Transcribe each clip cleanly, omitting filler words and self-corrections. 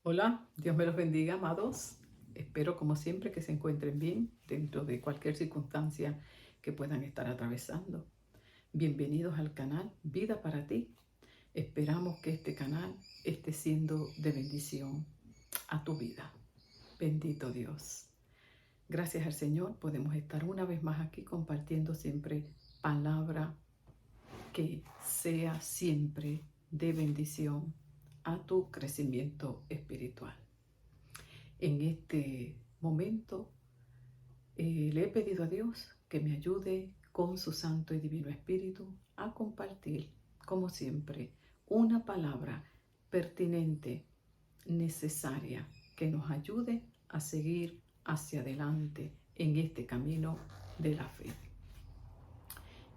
Hola, Dios me los bendiga, amados. Espero, como siempre, que se encuentren bien dentro de cualquier circunstancia que puedan estar atravesando. Bienvenidos al canal Vida para ti. Esperamos que este canal esté siendo de bendición a tu vida. Bendito Dios. Gracias al Señor podemos estar una vez más aquí compartiendo siempre palabra que sea siempre de bendición a tu crecimiento espiritual. En este momento le he pedido a Dios que me ayude con su Santo y Divino Espíritu a compartir, como siempre, una palabra pertinente, necesaria, que nos ayude a seguir hacia adelante en este camino de la fe.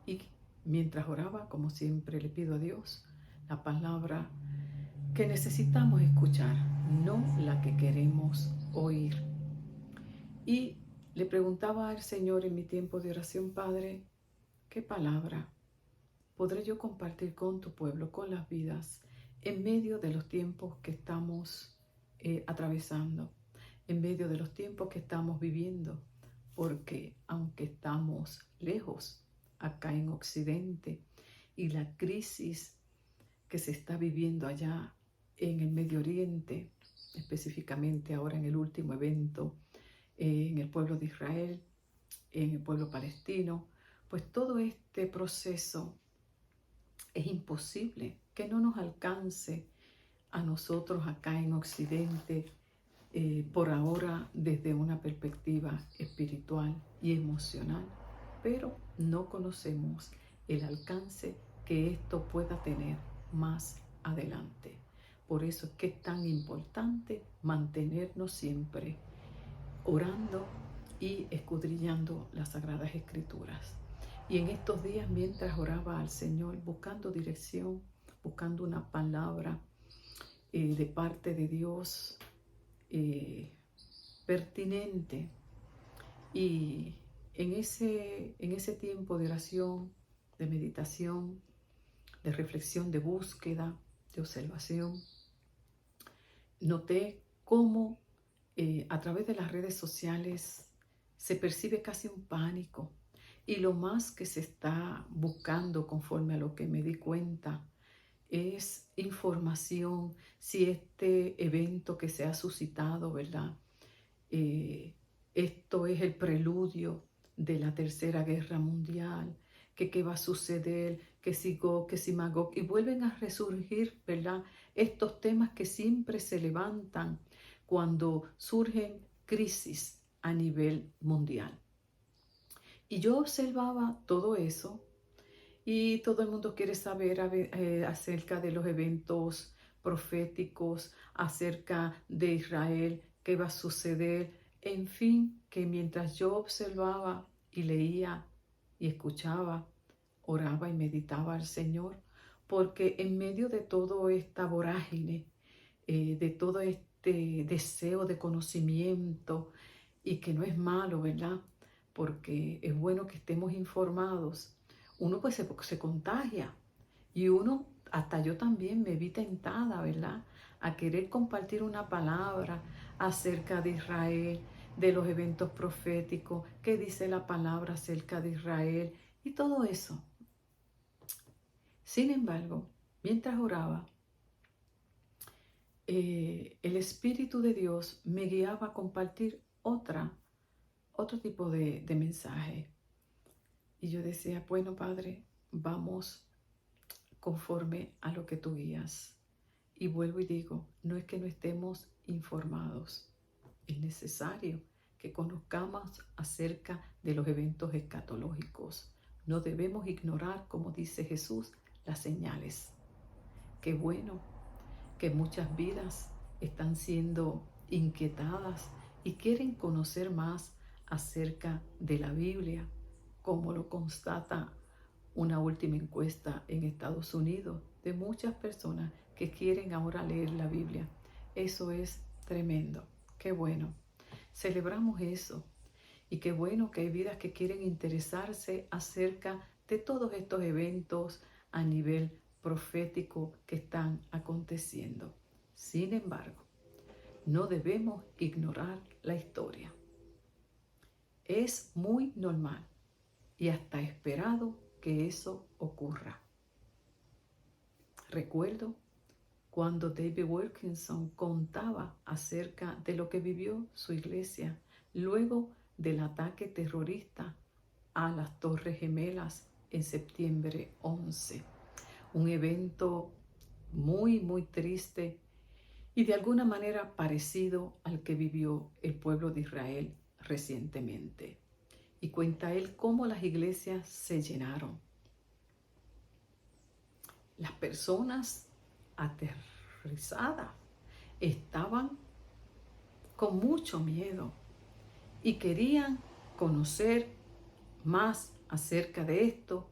Y mientras oraba, como siempre, le pido a Dios la palabra que necesitamos escuchar, no la que queremos oír. Y le preguntaba al Señor en mi tiempo de oración: Padre, ¿qué palabra podré yo compartir con tu pueblo, con las vidas, en medio de los tiempos que estamos atravesando, en medio de los tiempos que estamos viviendo? Porque aunque estamos lejos, acá en Occidente, y la crisis que se está viviendo allá en el Medio Oriente, específicamente ahora en el último evento, en el pueblo de Israel, en el pueblo palestino, pues todo este proceso es imposible que no nos alcance a nosotros acá en Occidente, por ahora desde una perspectiva espiritual y emocional, pero no conocemos el alcance que esto pueda tener más adelante. Por eso es que es tan importante mantenernos siempre orando y escudriñando las Sagradas Escrituras. Y en estos días, mientras oraba al Señor, buscando dirección, buscando una palabra de parte de Dios pertinente, y en ese tiempo de oración, de meditación, de reflexión, de búsqueda, de observación, noté cómo a través de las redes sociales se percibe casi un pánico, y lo más que se está buscando, conforme a lo que me di cuenta, es información, si este evento que se ha suscitado, ¿verdad? Esto es el preludio de la Tercera Guerra Mundial, que qué va a suceder, que si Gog, que si Magog, y vuelven a resurgir, ¿verdad? Estos temas que siempre se levantan cuando surgen crisis a nivel mundial. Y yo observaba todo eso, y todo el mundo quiere saber acerca de los eventos proféticos, acerca de Israel, qué va a suceder. En fin, que mientras yo observaba y leía y escuchaba, oraba y meditaba al Señor, porque en medio de toda esta vorágine, de todo este deseo de conocimiento, y que no es malo, ¿verdad? Porque es bueno que estemos informados. Uno pues se contagia, y uno, hasta yo también me vi tentada, ¿verdad? A querer compartir una palabra acerca de Israel, de los eventos proféticos, qué dice la palabra acerca de Israel y todo eso. Sin embargo, mientras oraba, el Espíritu de Dios me guiaba a compartir otro tipo de mensaje. Y yo decía: bueno, Padre, vamos conforme a lo que tú guías. Y vuelvo y digo, no es que no estemos informados, es necesario que conozcamos acerca de los eventos escatológicos. No debemos ignorar, como dice Jesús, las señales. Qué bueno que muchas vidas están siendo inquietadas y quieren conocer más acerca de la Biblia, como lo constata una última encuesta en Estados Unidos de muchas personas que quieren ahora leer la Biblia. Eso es tremendo. Qué bueno. Celebramos eso. Y qué bueno que hay vidas que quieren interesarse acerca de todos estos eventos a nivel profético que están aconteciendo. Sin embargo, no debemos ignorar la historia. Es muy normal y hasta esperado que eso ocurra. Recuerdo cuando David Wilkerson contaba acerca de lo que vivió su iglesia luego del ataque terrorista a las Torres Gemelas en septiembre 11. Un evento muy, muy triste y de alguna manera parecido al que vivió el pueblo de Israel recientemente. Y cuenta él cómo las iglesias se llenaron. Las personas aterrorizadas estaban con mucho miedo y querían conocer más acerca de esto,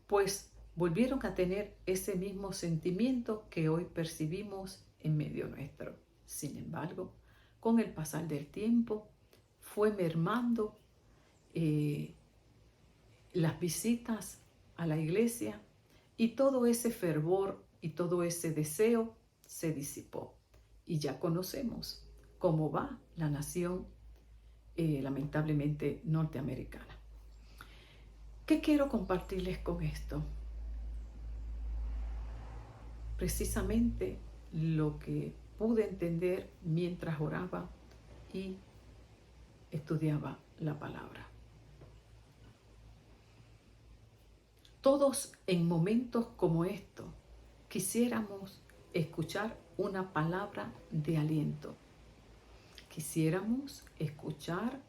pues volvieron a tener ese mismo sentimiento que hoy percibimos en medio nuestro. Sin embargo, con el pasar del tiempo fue mermando las visitas a la iglesia y todo ese fervor y todo ese deseo se disipó. Y ya conocemos cómo va la nación lamentablemente norteamericana. ¿Qué quiero compartirles con esto? Precisamente lo que pude entender mientras oraba y estudiaba la palabra. Todos en momentos como estos quisiéramos escuchar una palabra de aliento. Quisiéramos escuchar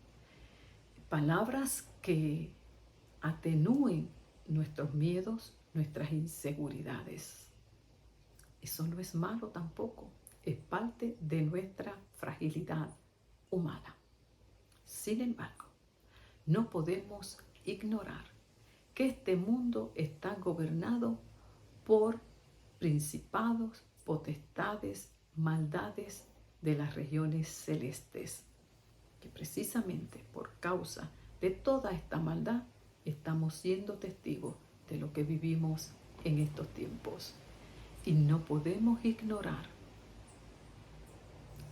palabras que atenúen nuestros miedos, nuestras inseguridades. Eso no es malo tampoco, es parte de nuestra fragilidad humana. Sin embargo, no podemos ignorar que este mundo está gobernado por principados, potestades, maldades de las regiones celestes, que precisamente por causa de toda esta maldad estamos siendo testigos de lo que vivimos en estos tiempos. Y no podemos ignorar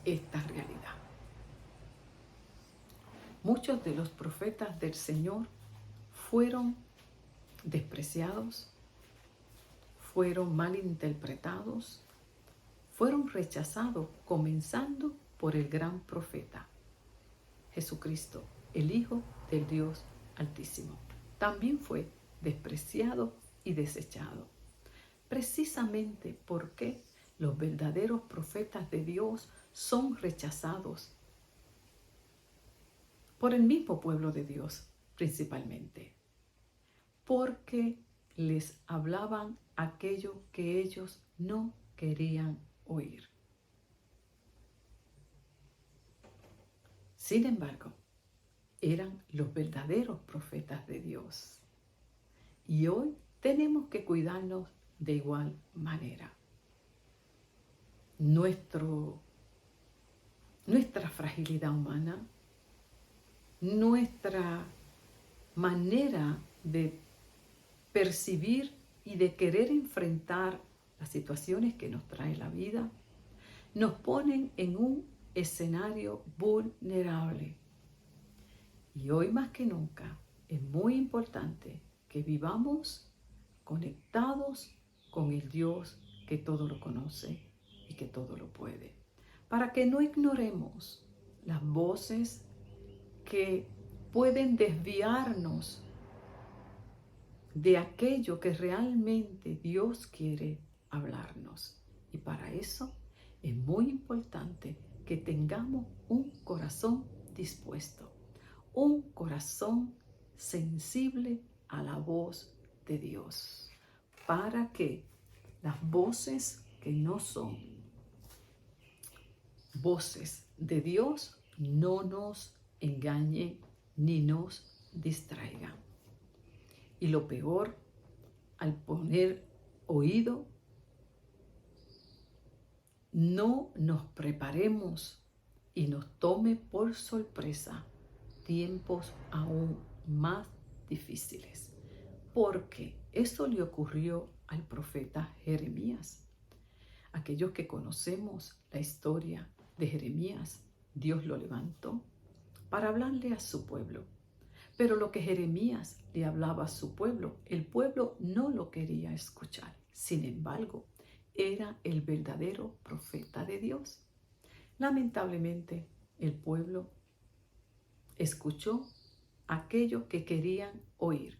esta realidad. Muchos de los profetas del Señor fueron despreciados, fueron malinterpretados, fueron rechazados, comenzando por el gran profeta Jesucristo, el Hijo del Dios Altísimo. También fue despreciado y desechado. Precisamente porque los verdaderos profetas de Dios son rechazados por el mismo pueblo de Dios, principalmente, porque les hablaban aquello que ellos no querían oír. Sin embargo, eran los verdaderos profetas de Dios. Y hoy tenemos que cuidarnos de igual manera. Nuestra fragilidad humana, nuestra manera de percibir y de querer enfrentar las situaciones que nos trae la vida, nos ponen en un escenario vulnerable. Y hoy más que nunca es muy importante que vivamos conectados con el Dios que todo lo conoce y que todo lo puede, para que no ignoremos las voces que pueden desviarnos de aquello que realmente Dios quiere hablarnos. Y para eso es muy importante que tengamos un corazón dispuesto, un corazón sensible a la voz de Dios, para que las voces que no son voces de Dios no nos engañen ni nos distraigan. Y lo peor, al poner oído, no nos preparemos y nos tome por sorpresa tiempos aún más difíciles, porque eso le ocurrió al profeta Jeremías. Aquellos que conocemos la historia de Jeremías, Dios lo levantó para hablarle a su pueblo. Pero lo que Jeremías le hablaba a su pueblo, el pueblo no lo quería escuchar. Sin embargo, era el verdadero profeta de Dios. Lamentablemente, el pueblo escuchó aquello que querían oír.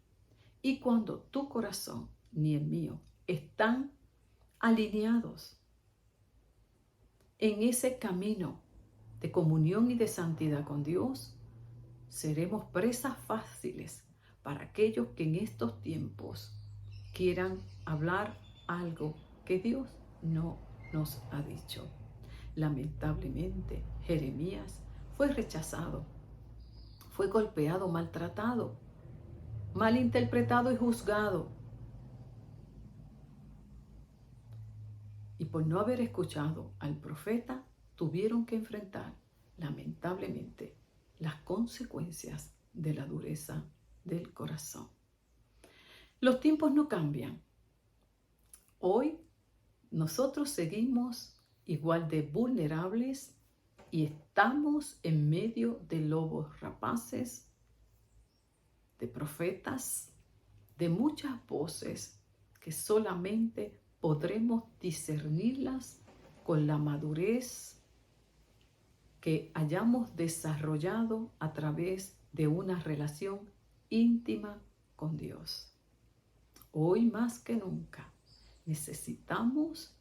Y cuando tu corazón ni el mío están alineados en ese camino de comunión y de santidad con Dios, seremos presas fáciles para aquellos que en estos tiempos quieran hablar algo que Dios no nos ha dicho. Lamentablemente, Jeremías fue rechazado, fue golpeado, maltratado, malinterpretado y juzgado. Y por no haber escuchado al profeta, tuvieron que enfrentar, lamentablemente, las consecuencias de la dureza del corazón. Los tiempos no cambian. Hoy nosotros seguimos igual de vulnerables y estamos en medio de lobos rapaces, de profetas, de muchas voces que solamente podremos discernirlas con la madurez que hayamos desarrollado a través de una relación íntima con Dios. Hoy más que nunca necesitamos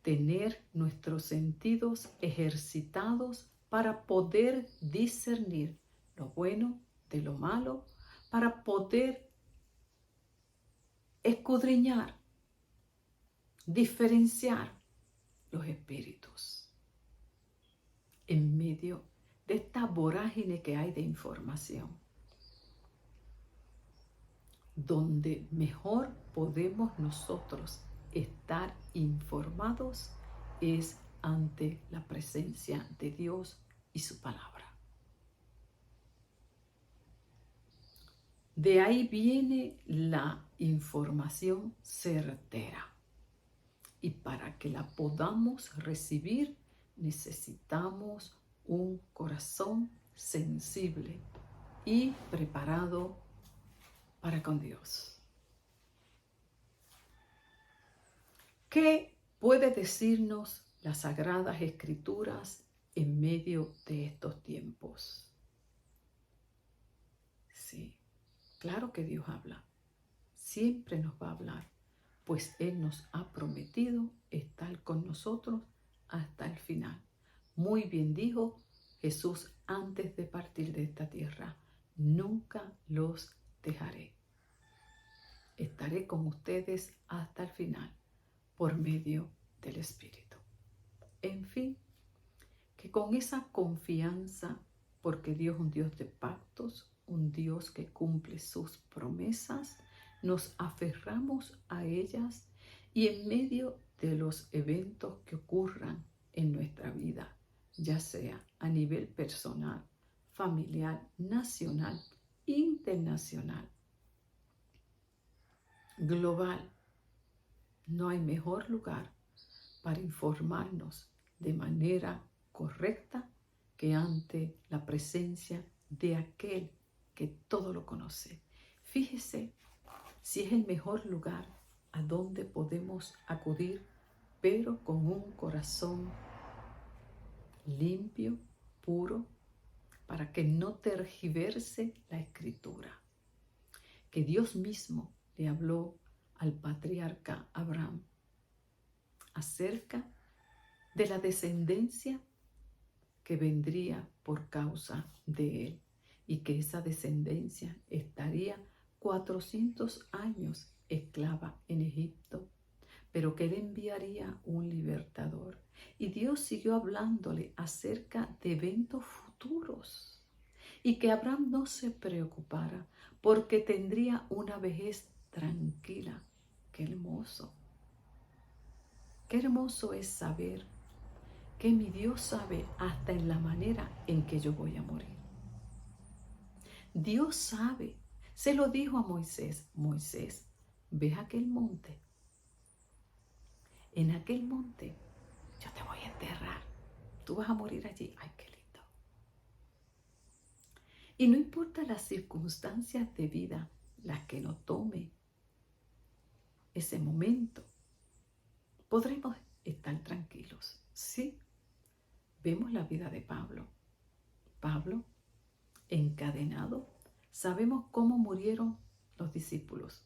tener nuestros sentidos ejercitados para poder discernir lo bueno de lo malo, para poder escudriñar, diferenciar los espíritus en medio de esta vorágine que hay de información, donde mejor podemos nosotros estar informados es ante la presencia de Dios y su palabra. De ahí viene la información certera. Y para que la podamos recibir, necesitamos un corazón sensible y preparado para con Dios. ¿Qué puede decirnos las Sagradas Escrituras en medio de estos tiempos? Sí, claro que Dios habla. Siempre nos va a hablar, pues Él nos ha prometido estar con nosotros hasta el final. Muy bien dijo Jesús antes de partir de esta tierra: nunca los dejaré. Estaré con ustedes hasta el final por medio del Espíritu. En fin, que con esa confianza, porque Dios es un Dios de pactos, un Dios que cumple sus promesas, nos aferramos a ellas y en medio de los eventos que ocurran en nuestra vida, ya sea a nivel personal, familiar, nacional, internacional, global, no hay mejor lugar para informarnos de manera correcta que ante la presencia de aquel que todo lo conoce. Fíjese si es el mejor lugar a donde podemos acudir, pero con un corazón limpio, puro, para que no tergiverse la Escritura. Que Dios mismo le habló al patriarca Abraham acerca de la descendencia que vendría por causa de él, y que esa descendencia estaría 400 años esclava en Egipto, pero que él enviaría un libertador. Y Dios siguió hablándole acerca de eventos futuros, y que Abraham no se preocupara porque tendría una vejez tranquila. ¡Qué hermoso! Qué hermoso es saber que mi Dios sabe hasta en la manera en que yo voy a morir. Dios sabe, se lo dijo a Moisés: Moisés, ¿ves aquel monte? En aquel monte yo te voy a enterrar. Tú vas a morir allí. Ay, qué lindo. Y no importa las circunstancias de vida, las que nos tome ese momento, podremos estar tranquilos. Sí, vemos la vida de Pablo. Pablo, encadenado, sabemos cómo murieron los discípulos.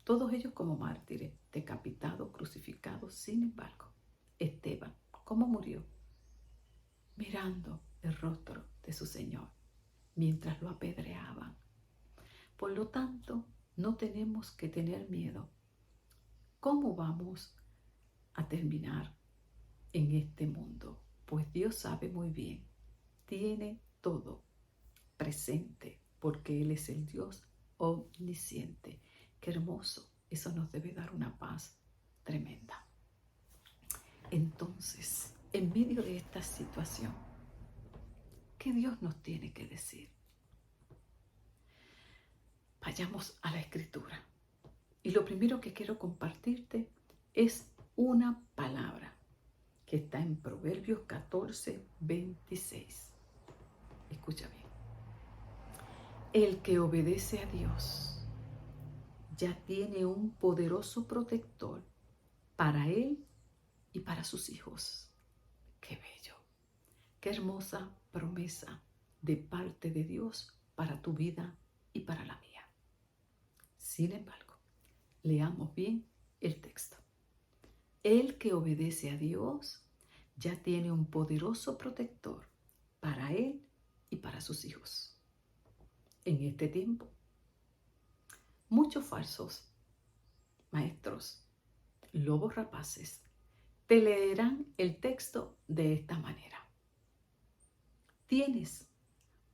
Todos ellos como mártires, decapitados, crucificados. Sin embargo, Esteban, ¿cómo murió? Mirando el rostro de su Señor mientras lo apedreaban. Por lo tanto, no tenemos que tener miedo. ¿Cómo vamos a terminar en este mundo? Pues Dios sabe muy bien, tiene todo presente, porque Él es el Dios omnisciente. Qué hermoso, eso nos debe dar una paz tremenda. Entonces, en medio de esta situación, ¿qué Dios nos tiene que decir? Vayamos a la Escritura. Y lo primero que quiero compartirte es una palabra que está en Proverbios 14, 26. Escucha bien. El que obedece a Dios ya tiene un poderoso protector para él y para sus hijos. ¡Qué bello! ¡Qué hermosa promesa de parte de Dios para tu vida y para la mía! Sin embargo, leamos bien el texto. El que obedece a Dios ya tiene un poderoso protector para él y para sus hijos. En este tiempo, muchos falsos maestros, lobos rapaces, te leerán el texto de esta manera. Tienes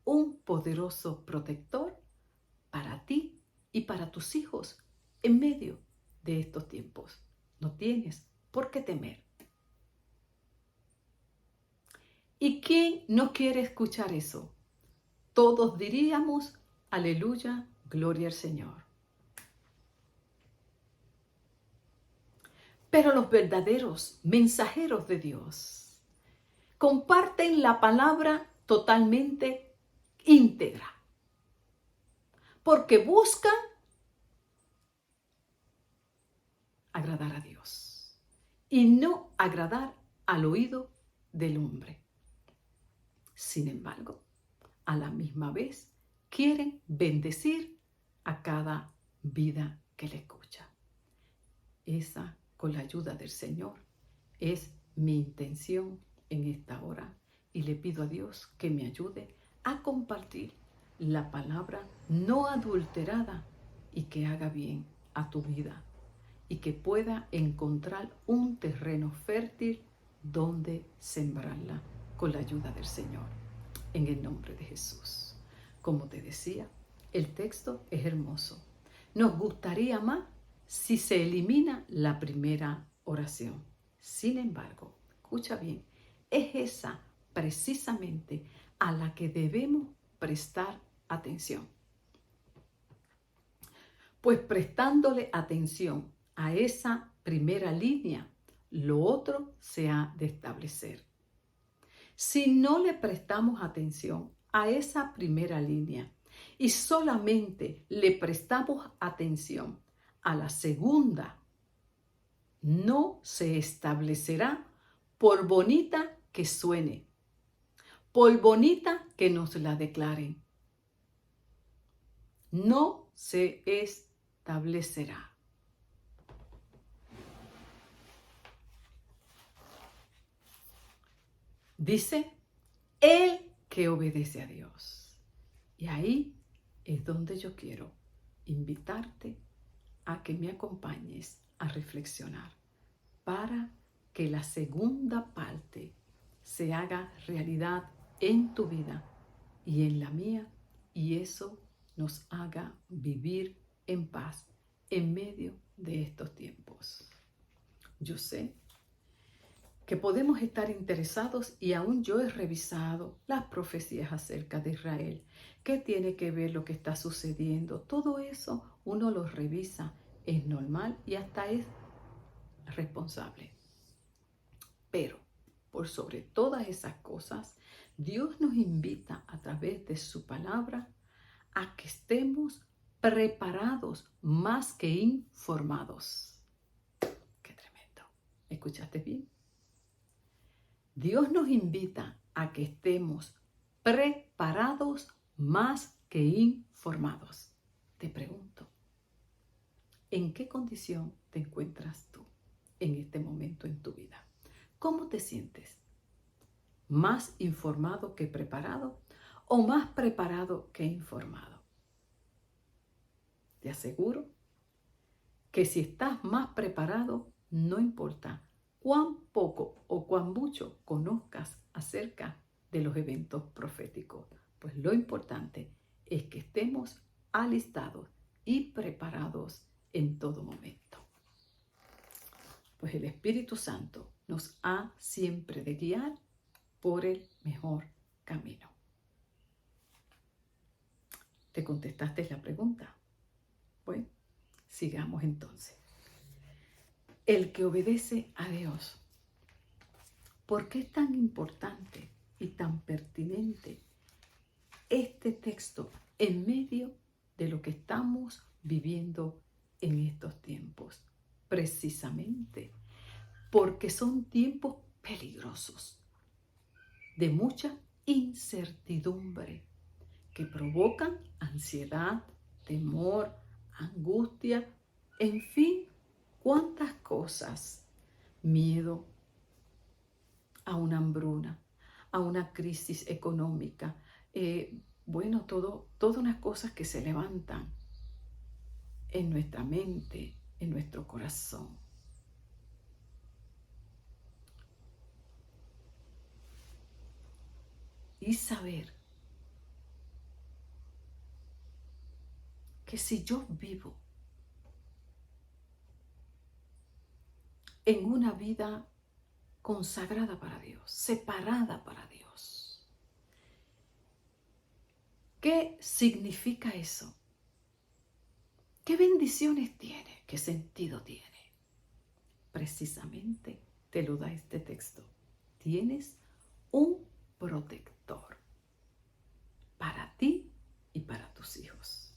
un poderoso protector para ti y para tus hijos en medio de estos tiempos. No tienes por qué temer. ¿Y quién no quiere escuchar eso? Todos diríamos, aleluya, gloria al Señor. Pero los verdaderos mensajeros de Dios comparten la palabra totalmente íntegra, porque buscan agradar a Dios y no agradar al oído del hombre. Sin embargo, a la misma vez quieren bendecir a cada vida que le escucha. Esa, con la ayuda del Señor, es mi intención en esta hora, y le pido a Dios que me ayude a compartir la palabra no adulterada y que haga bien a tu vida y que pueda encontrar un terreno fértil donde sembrarla con la ayuda del Señor. En el nombre de Jesús. Como te decía, el texto es hermoso. Nos gustaría más si se elimina la primera oración. Sin embargo, escucha bien, es esa precisamente a la que debemos prestar atención. Pues prestándole atención a esa primera línea, lo otro se ha de establecer. Si no le prestamos atención a esa primera línea y solamente le prestamos atención a la segunda, no se establecerá por bonita que suene, por bonita que nos la declaren. No se establecerá. Dice, el que obedece a Dios. Y ahí es donde yo quiero invitarte a que me acompañes a reflexionar para que la segunda parte se haga realidad en tu vida y en la mía, y eso nos haga vivir en paz en medio de estos tiempos. Yo sé que podemos estar interesados, y aún yo he revisado las profecías acerca de Israel. ¿Qué tiene que ver lo que está sucediendo? Todo eso uno lo revisa, es normal y hasta es responsable. Pero por sobre todas esas cosas, Dios nos invita a través de su palabra a que estemos preparados más que informados. ¡Qué tremendo! ¿Escuchaste bien? Dios nos invita a que estemos preparados más que informados. Te pregunto, ¿en qué condición te encuentras tú en este momento en tu vida? ¿Cómo te sientes? ¿Más informado que preparado o más preparado que informado? Te aseguro que si estás más preparado, no importa cuán poco o cuán mucho conozcas acerca de los eventos proféticos, pues lo importante es que estemos alistados y preparados en todo momento. Pues el Espíritu Santo nos ha siempre de guiar por el mejor camino. ¿Te contestaste la pregunta? Bueno, sigamos entonces. El que obedece a Dios. ¿Por qué es tan importante y tan pertinente este texto en medio de lo que estamos viviendo en estos tiempos? Precisamente porque son tiempos peligrosos, de mucha incertidumbre, que provocan ansiedad, temor, angustia, en fin, cuántas cosas, miedo a una hambruna, a una crisis económica, todas unas cosas que se levantan en nuestra mente, en nuestro corazón. Y saber que si yo vivo en una vida consagrada para Dios, separada para Dios, ¿qué significa eso? ¿Qué bendiciones tiene? ¿Qué sentido tiene? Precisamente te lo da este texto. Tienes un protector para ti y para tus hijos.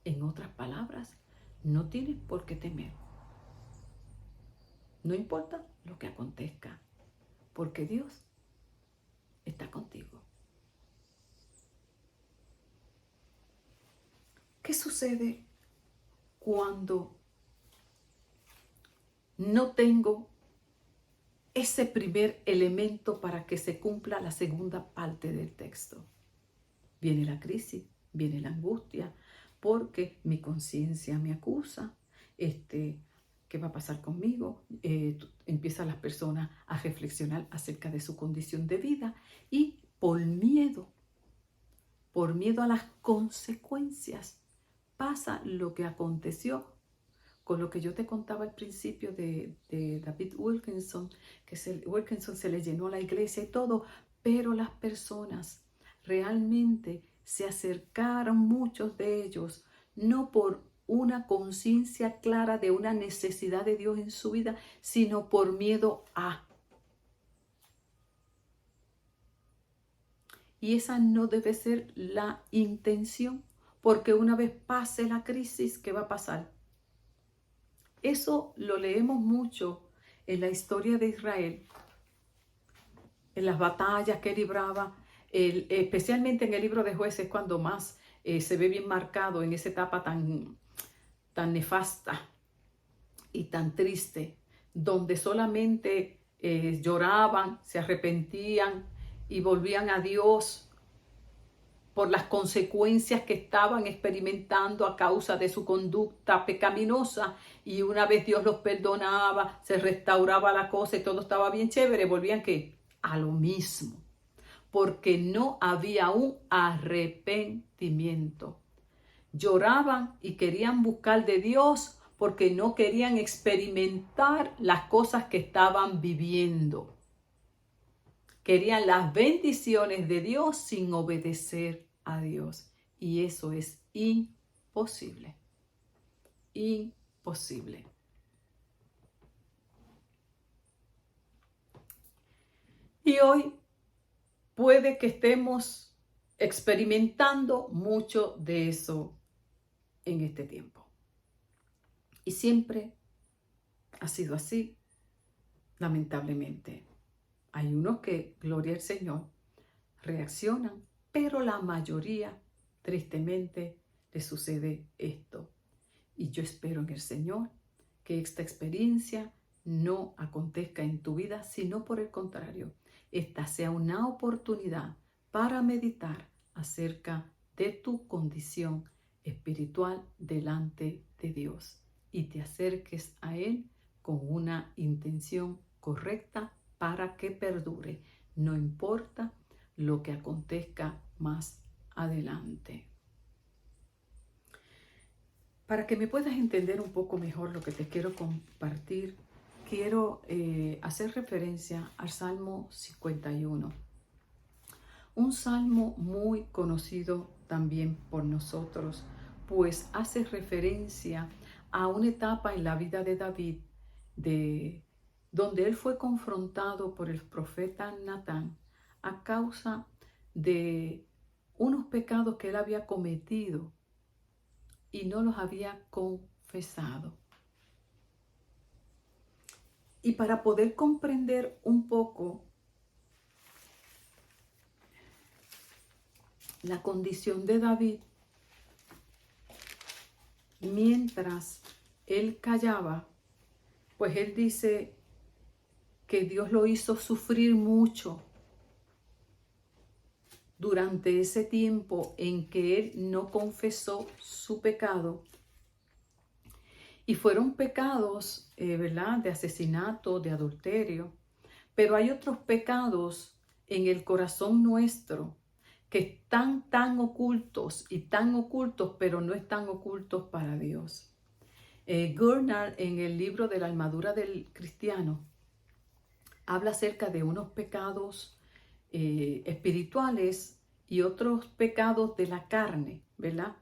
En otras palabras, no tienes por qué temer. No importa lo que acontezca, porque Dios está contigo. ¿Qué sucede cuando no tengo ese primer elemento para que se cumpla la segunda parte del texto? Viene la crisis, viene la angustia, porque mi conciencia me acusa. ¿Qué va a pasar conmigo? Empiezan las personas a reflexionar acerca de su condición de vida y por miedo a las consecuencias, pasa lo que aconteció con lo que yo te contaba al principio de David Wilkerson, Wilkerson se le llenó la iglesia y todo, pero las personas realmente se acercaron, muchos de ellos, no por una conciencia clara de una necesidad de Dios en su vida, sino por miedo a. Y esa no debe ser la intención, porque una vez pase la crisis, ¿qué va a pasar? Eso lo leemos mucho en la historia de Israel, en las batallas que libraba, especialmente en el libro de Jueces, cuando más se ve bien marcado en esa etapa tan nefasta y tan triste, donde solamente lloraban, se arrepentían y volvían a Dios por las consecuencias que estaban experimentando a causa de su conducta pecaminosa, y una vez Dios los perdonaba, se restauraba la cosa y todo estaba bien chévere, volvían ¿qué? A lo mismo, porque no había un arrepentimiento. Lloraban y querían buscar de Dios porque no querían experimentar las cosas que estaban viviendo. Querían las bendiciones de Dios sin obedecer a Dios. Y eso es imposible. Imposible. Y hoy puede que estemos experimentando mucho de eso en este tiempo. Y siempre ha sido así, lamentablemente. Hay unos que, gloria al Señor, reaccionan, pero la mayoría, tristemente, les sucede esto. Y yo espero en el Señor que esta experiencia no acontezca en tu vida, sino por el contrario, esta sea una oportunidad para meditar acerca de tu condición espiritual delante de Dios y te acerques a Él con una intención correcta para que perdure, no importa lo que acontezca más adelante. Para que me puedas entender un poco mejor lo que te quiero compartir, quiero hacer referencia al Salmo 51. Un salmo muy conocido también por nosotros, pues hace referencia a una etapa en la vida de David, donde él fue confrontado por el profeta Natán a causa de unos pecados que él había cometido y no los había confesado. Y para poder comprender un poco la condición de David, mientras él callaba, pues él dice que Dios lo hizo sufrir mucho durante ese tiempo en que él no confesó su pecado. Y fueron pecados, ¿verdad?, de asesinato, de adulterio. Pero hay otros pecados en el corazón nuestro que están tan ocultos, pero no están ocultos para Dios. Gurnall, en el libro de la armadura del cristiano, habla acerca de unos pecados espirituales y otros pecados de la carne, ¿verdad?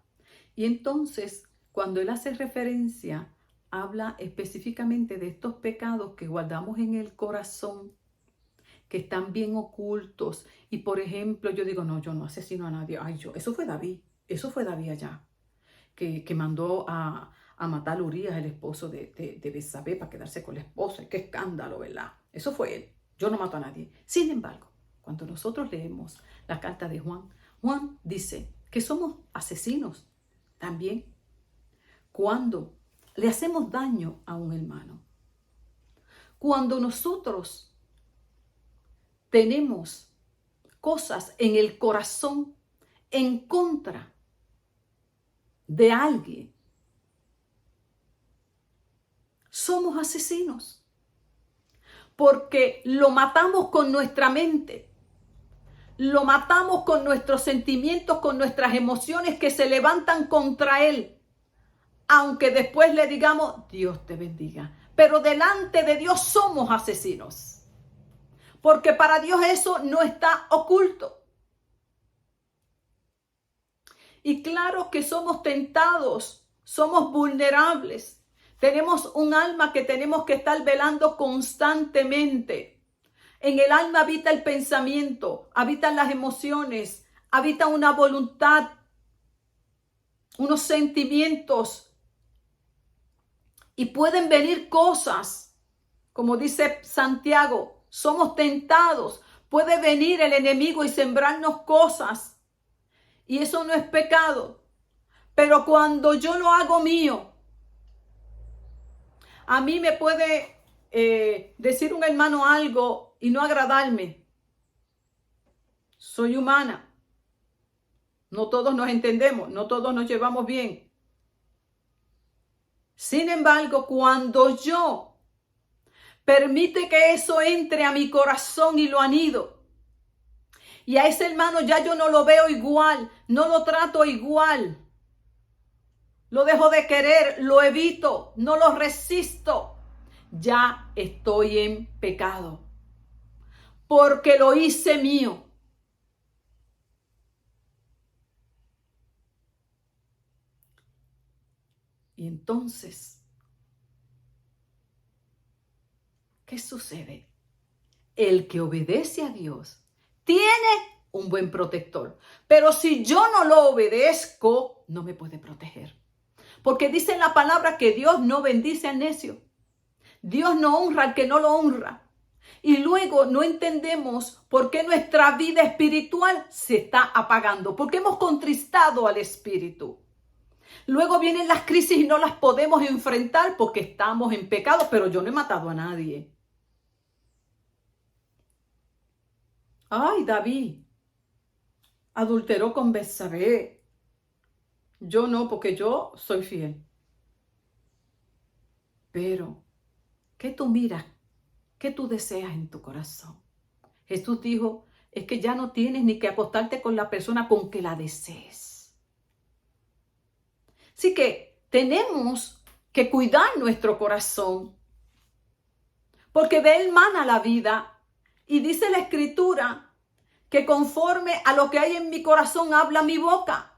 Y entonces, cuando él hace referencia, habla específicamente de estos pecados que guardamos en el corazón, que están bien ocultos. Y por ejemplo, yo digo, no, yo no asesino a nadie. Ay, eso fue David allá, que mandó a matar a Urías, el esposo de Betsabé, para quedarse con la esposa. Qué escándalo, ¿verdad? Eso fue él. Yo no mato a nadie. Sin embargo, cuando nosotros leemos la carta de Juan, Juan dice que somos asesinos también cuando le hacemos daño a un hermano. Cuando nosotros tenemos cosas en el corazón en contra de alguien, somos asesinos. Porque lo matamos con nuestra mente, lo matamos con nuestros sentimientos, con nuestras emociones que se levantan contra él. Aunque después le digamos, Dios te bendiga. Pero delante de Dios somos asesinos. Porque para Dios eso no está oculto. Y claro que somos tentados, somos vulnerables. Tenemos un alma que tenemos que estar velando constantemente. En el alma habita el pensamiento, habitan las emociones, habita una voluntad, unos sentimientos. Y pueden venir cosas, como dice Santiago, somos tentados. Puede venir el enemigo y sembrarnos cosas. Y eso no es pecado. Pero cuando yo lo hago mío, a mí me puede decir un hermano algo y no agradarme. Soy humana. No todos nos entendemos, no todos nos llevamos bien. Sin embargo, cuando yo permite que eso entre a mi corazón y lo anido, y a ese hermano ya yo no lo veo igual, no lo trato igual, lo dejo de querer, lo evito, no lo resisto, ya estoy en pecado, porque lo hice mío. Y entonces, ¿qué sucede? el que obedece a Dios tiene un buen protector. Pero si yo no lo obedezco, no me puede proteger. Porque dice en la palabra que Dios no bendice al necio. Dios no honra al que no lo honra. Y luego no entendemos por qué nuestra vida espiritual se está apagando. Porque hemos contristado al espíritu. Luego vienen las crisis y no las podemos enfrentar porque estamos en pecado. Pero yo no he matado a nadie. Ay, David adulteró con Betsabé. Yo no, porque yo soy fiel. Pero, ¿qué tú miras? ¿Qué tú deseas en tu corazón? Jesús dijo, es que ya no tienes ni que acostarte con la persona con que la desees. Así que tenemos que cuidar nuestro corazón, porque de él mana la vida. Y dice la Escritura que conforme a lo que hay en mi corazón habla mi boca.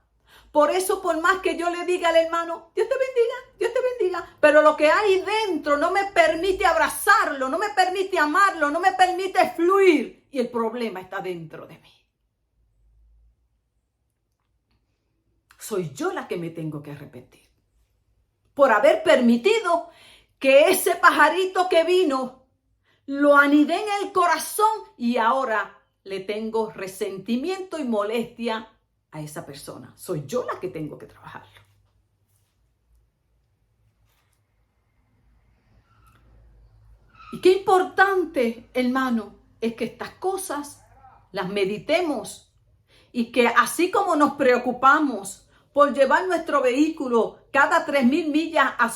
Por eso, por más que yo le diga al hermano, Dios te bendiga, pero lo que hay dentro no me permite abrazarlo, no me permite amarlo, no me permite fluir. Y el problema está dentro de mí. Soy yo la que me tengo que arrepentir por haber permitido que ese pajarito que vino lo anidé en el corazón y ahora le tengo resentimiento y molestia a esa persona. Soy yo la que tengo que trabajarlo. Y qué importante, hermano, es que estas cosas las meditemos y que así como nos preocupamos por llevar nuestro vehículo cada 3,000 millas a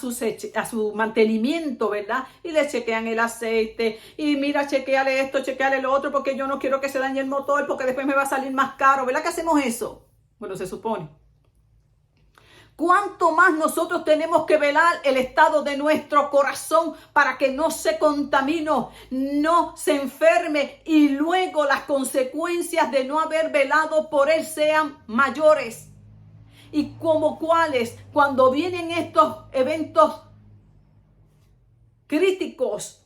su mantenimiento, ¿verdad? Y le chequean el aceite y mira, chequeale esto, chequeale lo otro, porque yo no quiero que se dañe el motor, porque después me va a salir más caro, ¿verdad que hacemos eso? Bueno, se supone. ¿Cuánto más nosotros tenemos que velar el estado de nuestro corazón para que no se contamine, no se enferme y luego las consecuencias de no haber velado por él sean mayores? Y como cuáles, cuando vienen estos eventos críticos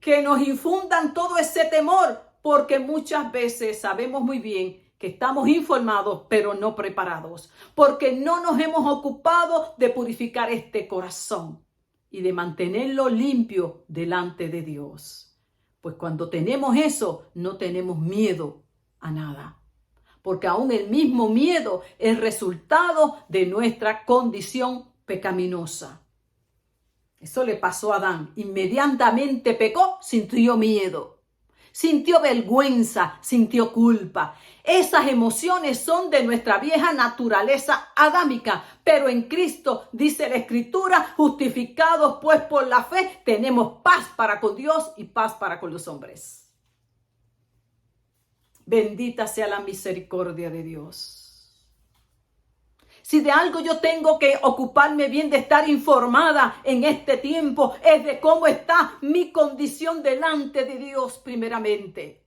que nos infundan todo ese temor, porque muchas veces sabemos muy bien que estamos informados, pero no preparados, porque no nos hemos ocupado de purificar este corazón y de mantenerlo limpio delante de Dios. Pues cuando tenemos eso, no tenemos miedo a nada, porque aún el mismo miedo es resultado de nuestra condición pecaminosa. Eso le pasó a Adán. Inmediatamente pecó, sintió miedo, sintió vergüenza, sintió culpa. Esas emociones son de nuestra vieja naturaleza adámica, pero en Cristo, dice la Escritura, justificados pues por la fe, tenemos paz para con Dios y paz para con los hombres. Bendita sea la misericordia de Dios. Si de algo yo tengo que ocuparme bien de estar informada en este tiempo, es de cómo está mi condición delante de Dios primeramente.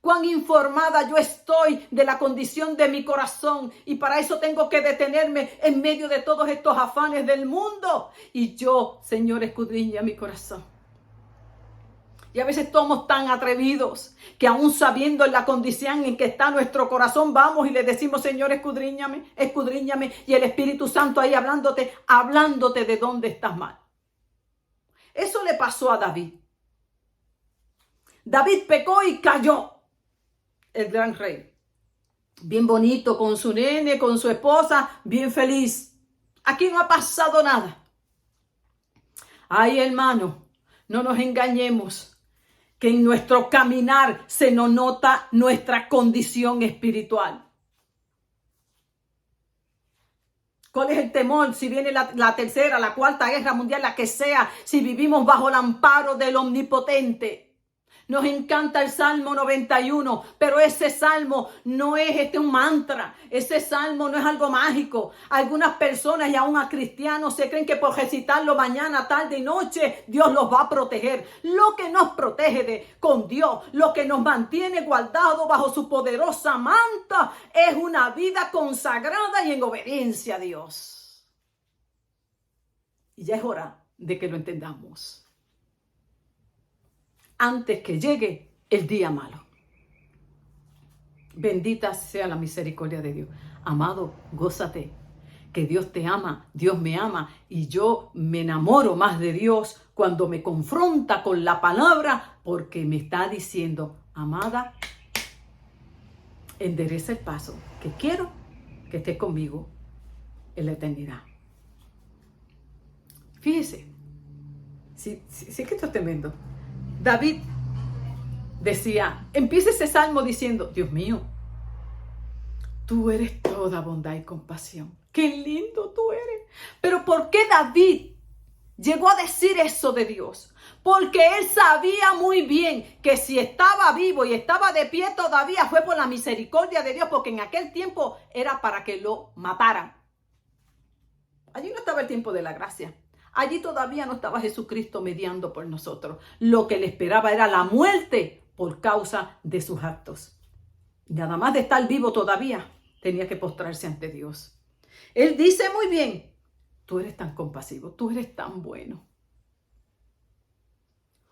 Cuán informada yo estoy de la condición de mi corazón, y para eso tengo que detenerme en medio de todos estos afanes del mundo. Y yo, Señor, escudriña mi corazón. Y a veces somos tan atrevidos que aún sabiendo la condición en que está nuestro corazón, vamos y le decimos, Señor, escudriñame, escudriñame. Y el Espíritu Santo ahí hablándote de dónde estás mal. Eso le pasó a David. David pecó y cayó. El gran rey. Bien bonito, con su nene, con su esposa, bien feliz. Aquí no ha pasado nada. Ay, hermano, no nos engañemos, que en nuestro caminar se nos nota nuestra condición espiritual. ¿Cuál es el temor? Si viene la tercera, la cuarta guerra mundial, la que sea, si vivimos bajo el amparo del Omnipotente. Nos encanta el Salmo 91, pero ese salmo no es un mantra, ese salmo no es algo mágico. Algunas personas y aún a cristianos se creen que por recitarlo mañana, tarde y noche, Dios los va a proteger. Lo que nos protege con Dios, lo que nos mantiene guardados bajo su poderosa manta, es una vida consagrada y en obediencia a Dios. Y ya es hora de que lo entendamos. antes que llegue el día malo. Bendita sea la misericordia de Dios. Amado, gózate, que Dios te ama, Dios me ama, y yo me enamoro más de Dios cuando me confronta con la palabra, porque me está diciendo, amada, endereza el paso, que quiero que estés conmigo en la eternidad. Fíjese, sí que esto es tremendo. David decía, empieza ese salmo diciendo, Dios mío, tú eres toda bondad y compasión. ¡Qué lindo tú eres! Pero ¿por qué David llegó a decir eso de Dios? Porque él sabía muy bien que si estaba vivo y estaba de pie todavía fue por la misericordia de Dios, porque en aquel tiempo era para que lo mataran. Allí no estaba el tiempo de la gracia. Allí todavía no estaba Jesucristo mediando por nosotros. Lo que le esperaba era la muerte por causa de sus actos. Nada más de estar vivo todavía, tenía que postrarse ante Dios. Él dice muy bien, tú eres tan compasivo, tú eres tan bueno.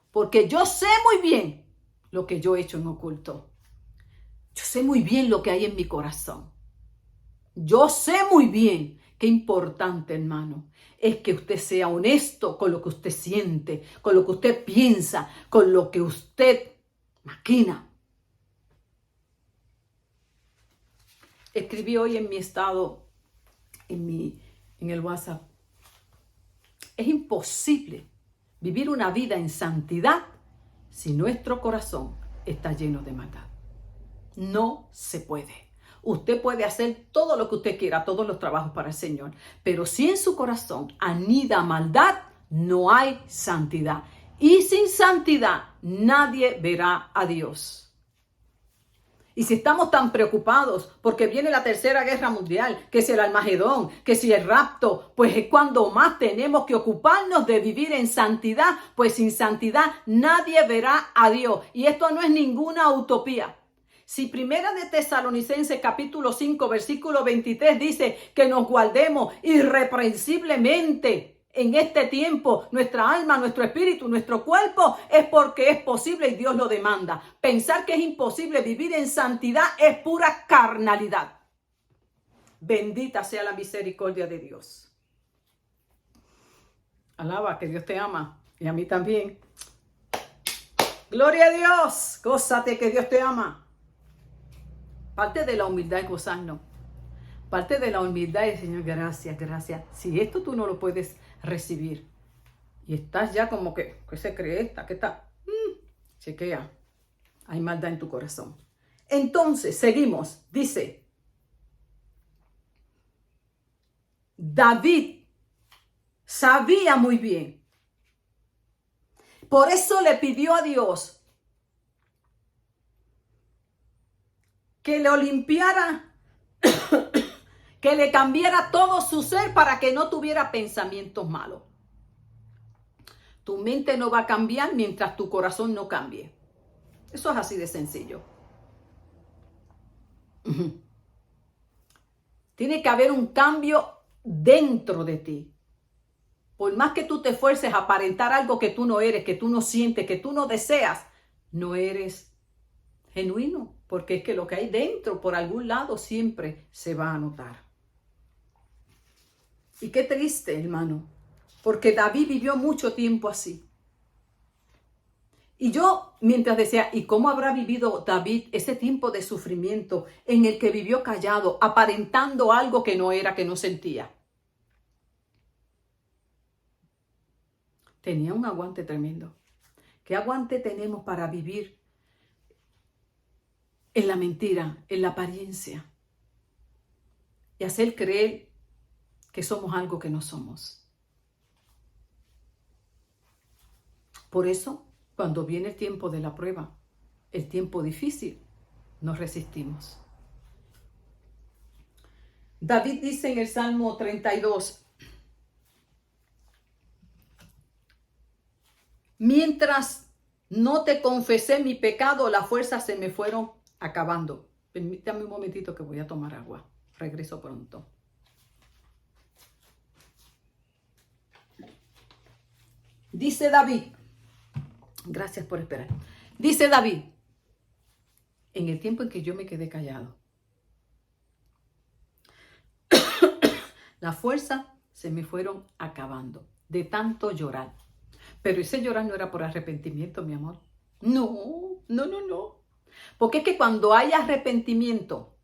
Porque yo sé muy bien lo que yo he hecho en oculto. Yo sé muy bien lo que hay en mi corazón. Yo sé muy bien qué importante, hermano, es que usted sea honesto con lo que usted siente, con lo que usted piensa, con lo que usted maquina. Escribí hoy en mi estado, en el WhatsApp. Es imposible vivir una vida en santidad si nuestro corazón está lleno de maldad. No se puede. Usted puede hacer todo lo que usted quiera, todos los trabajos para el Señor, pero si en su corazón anida maldad, no hay santidad. Y sin santidad nadie verá a Dios. Y si estamos tan preocupados porque viene la tercera guerra mundial, que si el Armagedón, que si el rapto, pues es cuando más tenemos que ocuparnos de vivir en santidad, pues sin santidad nadie verá a Dios. Y esto no es ninguna utopía. Si Primera de Tesalonicenses capítulo 5 versículo 23 dice que nos guardemos irreprensiblemente en este tiempo, nuestra alma, nuestro espíritu, nuestro cuerpo, es porque es posible y Dios lo demanda. Pensar que es imposible vivir en santidad es pura carnalidad. Bendita sea la misericordia de Dios. Alaba, que Dios te ama y a mí también. Gloria a Dios, gózate que Dios te ama. Parte de la humildad es gozarnos. Parte de la humildad es, Señor, gracias, gracias. Si esto tú no lo puedes recibir y estás ya como que, ¿qué se cree esta? ¿Qué está? Chequea, hay maldad en tu corazón. Entonces, seguimos, dice, David sabía muy bien. Por eso le pidió a Dios que lo limpiara, que le cambiara todo su ser para que no tuviera pensamientos malos. Tu mente no va a cambiar mientras tu corazón no cambie. Eso es así de sencillo. Tiene que haber un cambio dentro de ti. Por más que tú te esfuerces a aparentar algo que tú no eres, que tú no sientes, que tú no deseas, no eres genuino, porque es que lo que hay dentro, por algún lado, siempre se va a notar. Y qué triste, hermano, porque David vivió mucho tiempo así. Y yo, mientras decía, ¿y cómo habrá vivido David ese tiempo de sufrimiento en el que vivió callado, aparentando algo que no era, que no sentía? Tenía un aguante tremendo. ¿Qué aguante tenemos para vivir en la mentira, en la apariencia? Y hacer creer que somos algo que no somos. Por eso, cuando viene el tiempo de la prueba, el tiempo difícil, nos resistimos. David dice en el Salmo 32, mientras no te confesé mi pecado, las fuerzas se me fueron acabando. Permítame un momentito que voy a tomar agua. Regreso pronto. Dice David, Gracias por esperar. Dice David, en el tiempo en que yo me quedé callado, las fuerzas se me fueron acabando de tanto llorar. Pero ese llorar no era por arrepentimiento, mi amor. No. Porque es que cuando hay arrepentimiento,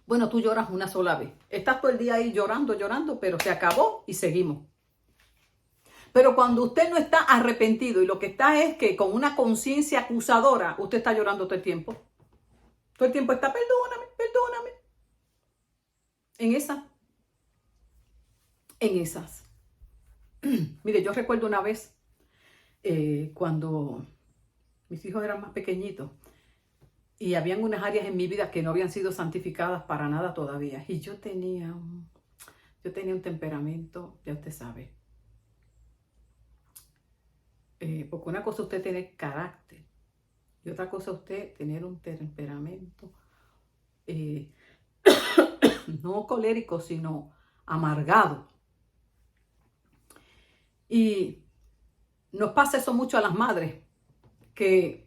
bueno, tú lloras una sola vez. Estás todo el día ahí llorando, pero se acabó y seguimos. Pero cuando usted no está arrepentido y lo que está es que con una conciencia acusadora, usted está llorando todo el tiempo. Todo el tiempo está, perdóname. En esas. Mire, yo recuerdo una vez cuando mis hijos eran más pequeñitos y habían unas áreas en mi vida que no habían sido santificadas para nada todavía. Y yo tenía un temperamento, ya usted sabe. Porque una cosa es usted tener carácter y otra cosa es usted tener un temperamento no colérico, sino amargado. Y nos pasa eso mucho a las madres, que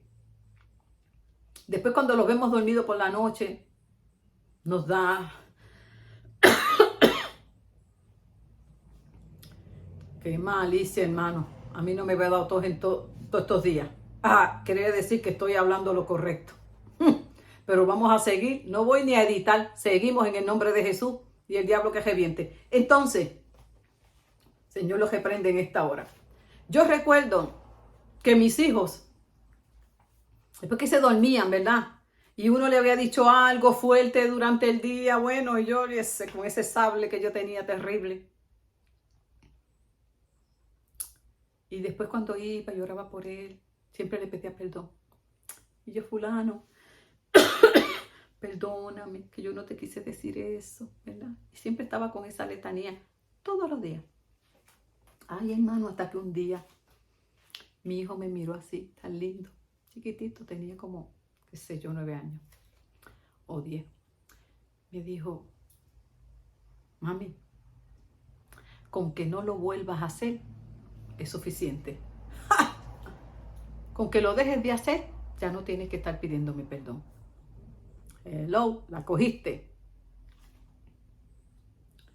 después cuando los vemos dormidos por la noche, nos da qué malicia, hermano. A mí no me había dado tos en todos estos días. Quería decir que estoy hablando lo correcto. Pero vamos a seguir. No voy ni a editar. Seguimos en el nombre de Jesús y el diablo que reviente. Entonces, Señor los reprende en esta hora. Yo recuerdo que mis hijos, después que se dormían, ¿verdad? Y uno le había dicho algo fuerte durante el día, bueno, y yo con ese sable que yo tenía terrible. Y después cuando iba, lloraba por él, siempre le pedía perdón. Y yo, fulano, perdóname, que yo no te quise decir eso, ¿verdad? Y siempre estaba con esa letanía, todos los días. Ay, hermano, hasta que un día mi hijo me miró así, tan lindo, chiquitito, tenía como, qué sé yo, 9 años o 10. Me dijo, mami, con que no lo vuelvas a hacer, es suficiente. ¡Ja! Con que lo dejes de hacer, ya no tienes que estar pidiéndome perdón. Hello, la cogiste.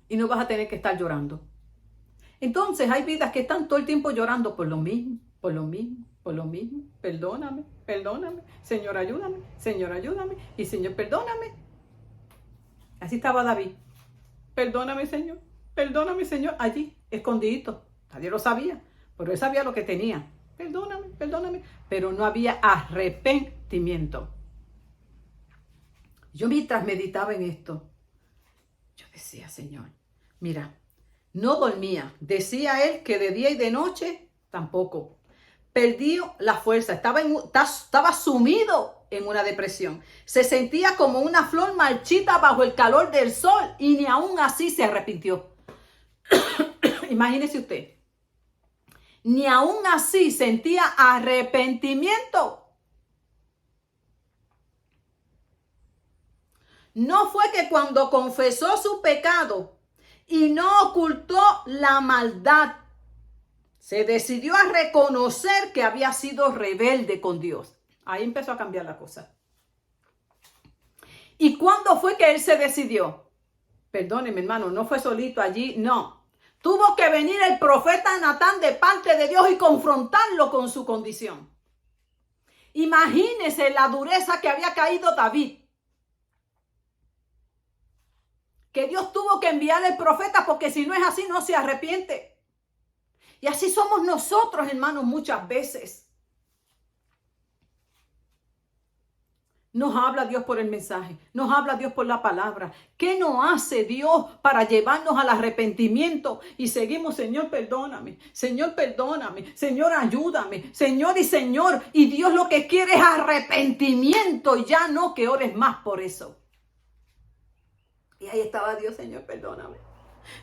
Y no vas a tener que estar llorando. Entonces hay vidas que están todo el tiempo llorando por lo mismo. Perdóname. Señor, ayúdame. Y Señor, perdóname. Así estaba David. Perdóname, Señor. Allí, escondidito. Nadie lo sabía, pero él sabía lo que tenía. Perdóname. Pero no había arrepentimiento. Yo mientras meditaba en esto, yo decía, Señor, mira, no dormía. Decía él que de día y de noche tampoco. Perdió la fuerza, estaba sumido en una depresión. Se sentía como una flor marchita bajo el calor del sol y ni aún así se arrepintió. Imagínese usted. Ni aún así sentía arrepentimiento. No fue que cuando confesó su pecado y no ocultó la maldad, se decidió a reconocer que había sido rebelde con Dios. Ahí empezó a cambiar la cosa. ¿Y cuándo fue que él se decidió? Perdóneme, hermano, no fue solito allí, no. Tuvo que venir el profeta Natán de parte de Dios y confrontarlo con su condición. Imagínese la dureza que había caído David. Que Dios tuvo que enviar al profeta porque si no es así no se arrepiente. Y así somos nosotros, hermanos, muchas veces. Nos habla Dios por el mensaje, nos habla Dios por la palabra. ¿Qué nos hace Dios para llevarnos al arrepentimiento? Y seguimos, Señor, perdóname, Señor, ayúdame, Señor y Señor. Y Dios lo que quiere es arrepentimiento, ya no que ores más por eso. Y ahí estaba Dios, Señor, perdóname,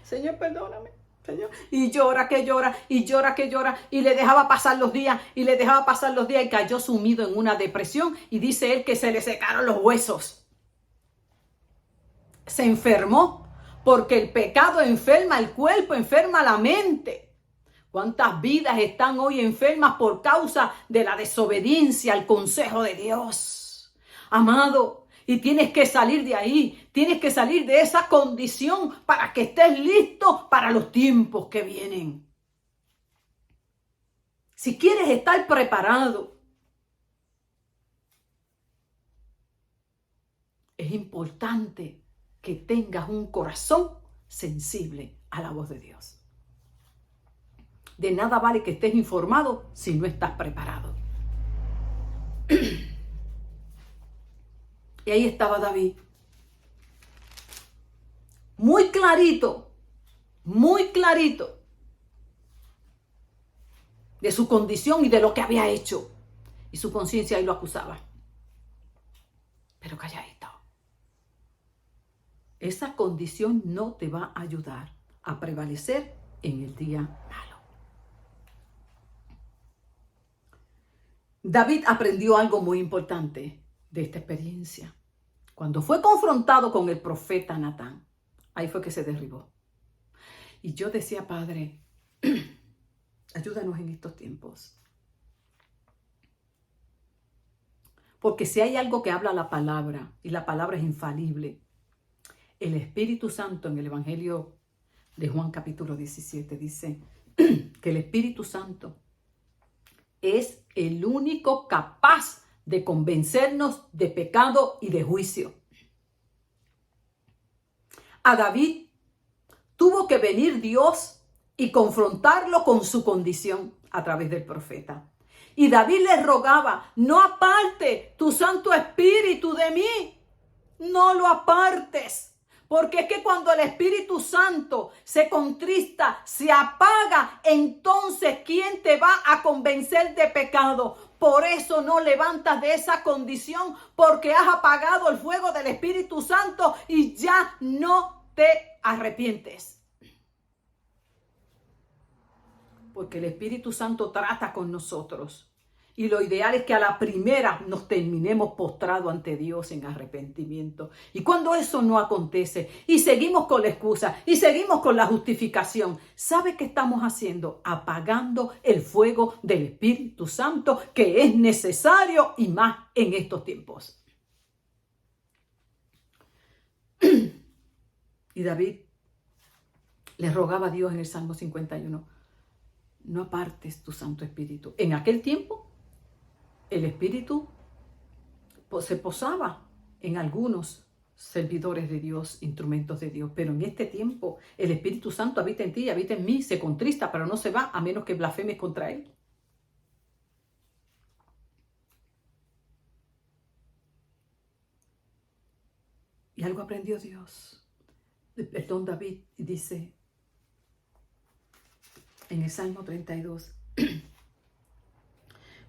Señor, Señor. Y llora, y le dejaba pasar los días, y cayó sumido en una depresión. Y dice él que se le secaron los huesos. Se enfermó, porque el pecado enferma el cuerpo, enferma la mente. ¿Cuántas vidas están hoy enfermas por causa de la desobediencia al consejo de Dios? Amado, y tienes que salir de ahí, tienes que salir de esa condición para que estés listo para los tiempos que vienen. Si quieres estar preparado, es importante que tengas un corazón sensible a la voz de Dios. De nada vale que estés informado si no estás preparado. Y ahí estaba David. Muy clarito de su condición y de lo que había hecho. Y su conciencia ahí lo acusaba. Pero calladito. Esa condición no te va a ayudar a prevalecer en el día malo. David aprendió algo muy importante de esta experiencia. Cuando fue confrontado con el profeta Natán, ahí fue que se derribó. Y yo decía, Padre, ayúdanos en estos tiempos. Porque si hay algo que habla la palabra, y la palabra es infalible, el Espíritu Santo en el Evangelio de Juan capítulo 17 dice que el Espíritu Santo es el único capaz de convencernos de pecado y de juicio. A David tuvo que venir Dios y confrontarlo con su condición a través del profeta. Y David le rogaba, no aparte tu Santo Espíritu de mí, no lo apartes. Porque es que cuando el Espíritu Santo se contrista, se apaga, entonces ¿quién te va a convencer de pecado? Por eso no levantas de esa condición, porque has apagado el fuego del Espíritu Santo y ya no te arrepientes. Porque el Espíritu Santo trata con nosotros. Y lo ideal es que a la primera nos terminemos postrado ante Dios en arrepentimiento. Y cuando eso no acontece y seguimos con la excusa y seguimos con la justificación, ¿sabe qué estamos haciendo? Apagando el fuego del Espíritu Santo que es necesario y más en estos tiempos. Y David le rogaba a Dios en el Salmo 51, no apartes tu Santo Espíritu. En aquel tiempo, el Espíritu se posaba en algunos servidores de Dios, instrumentos de Dios. Pero en este tiempo, el Espíritu Santo habita en ti, habita en mí, se contrista, pero no se va a menos que blasfemes contra Él. Y algo aprendió Dios. Perdón, David dice en el Salmo 32,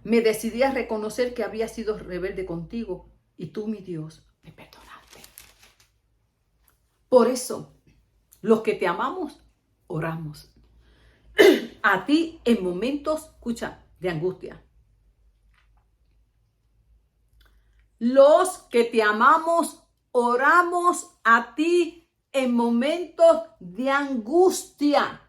me decidí a reconocer que había sido rebelde contigo y tú, mi Dios, me perdonaste. Por eso, los que te amamos, oramos. A ti en momentos, escucha, de angustia. Los que te amamos, oramos a ti en momentos de angustia.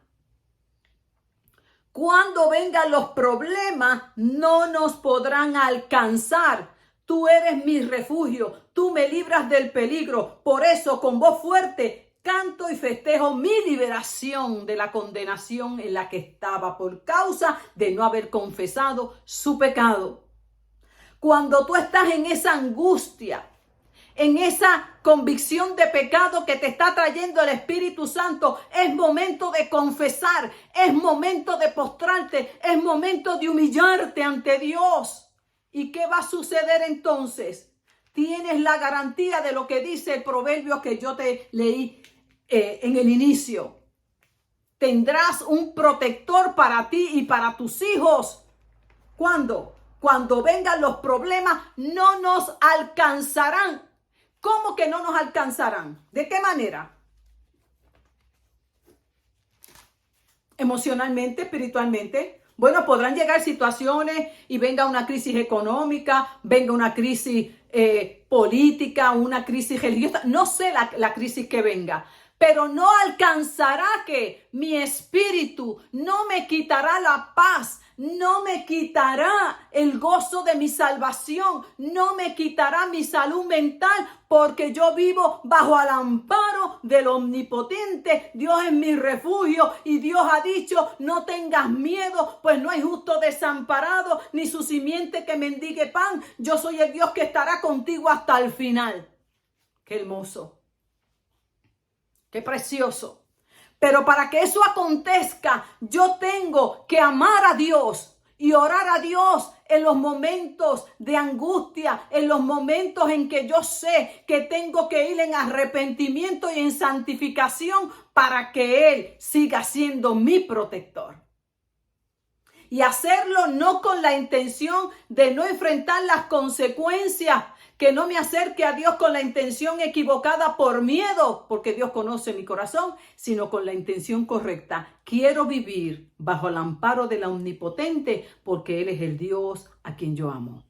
Cuando vengan los problemas, no nos podrán alcanzar. Tú eres mi refugio, tú me libras del peligro. Por eso, con voz fuerte, canto y festejo mi liberación de la condenación en la que estaba por causa de no haber confesado su pecado. Cuando tú estás en esa angustia, en esa convicción de pecado que te está trayendo el Espíritu Santo, es momento de confesar, es momento de postrarte, es momento de humillarte ante Dios. ¿Y qué va a suceder entonces? Tienes la garantía de lo que dice el proverbio que yo te leí en el inicio. Tendrás un protector para ti y para tus hijos. ¿Cuándo? Cuando vengan los problemas, no nos alcanzarán. ¿Cómo que no nos alcanzarán? ¿De qué manera? Emocionalmente, espiritualmente. Bueno, podrán llegar situaciones y venga una crisis económica, venga una crisis política, una crisis religiosa. No sé la crisis que venga, pero no alcanzará que mi espíritu, no me quitará la paz, no me quitará el gozo de mi salvación, no me quitará mi salud mental, porque yo vivo bajo el amparo del Omnipotente. Dios es mi refugio y Dios ha dicho, no tengas miedo, pues no hay justo desamparado, ni su simiente que mendigue pan. Yo soy el Dios que estará contigo hasta el final. Qué hermoso, qué precioso. Pero para que eso acontezca, yo tengo que amar a Dios y orar a Dios en los momentos de angustia, en los momentos en que yo sé que tengo que ir en arrepentimiento y en santificación para que Él siga siendo mi protector. Y hacerlo no con la intención de no enfrentar las consecuencias, que no me acerque a Dios con la intención equivocada por miedo, porque Dios conoce mi corazón, sino con la intención correcta. Quiero vivir bajo el amparo del Omnipotente, porque Él es el Dios a quien yo amo.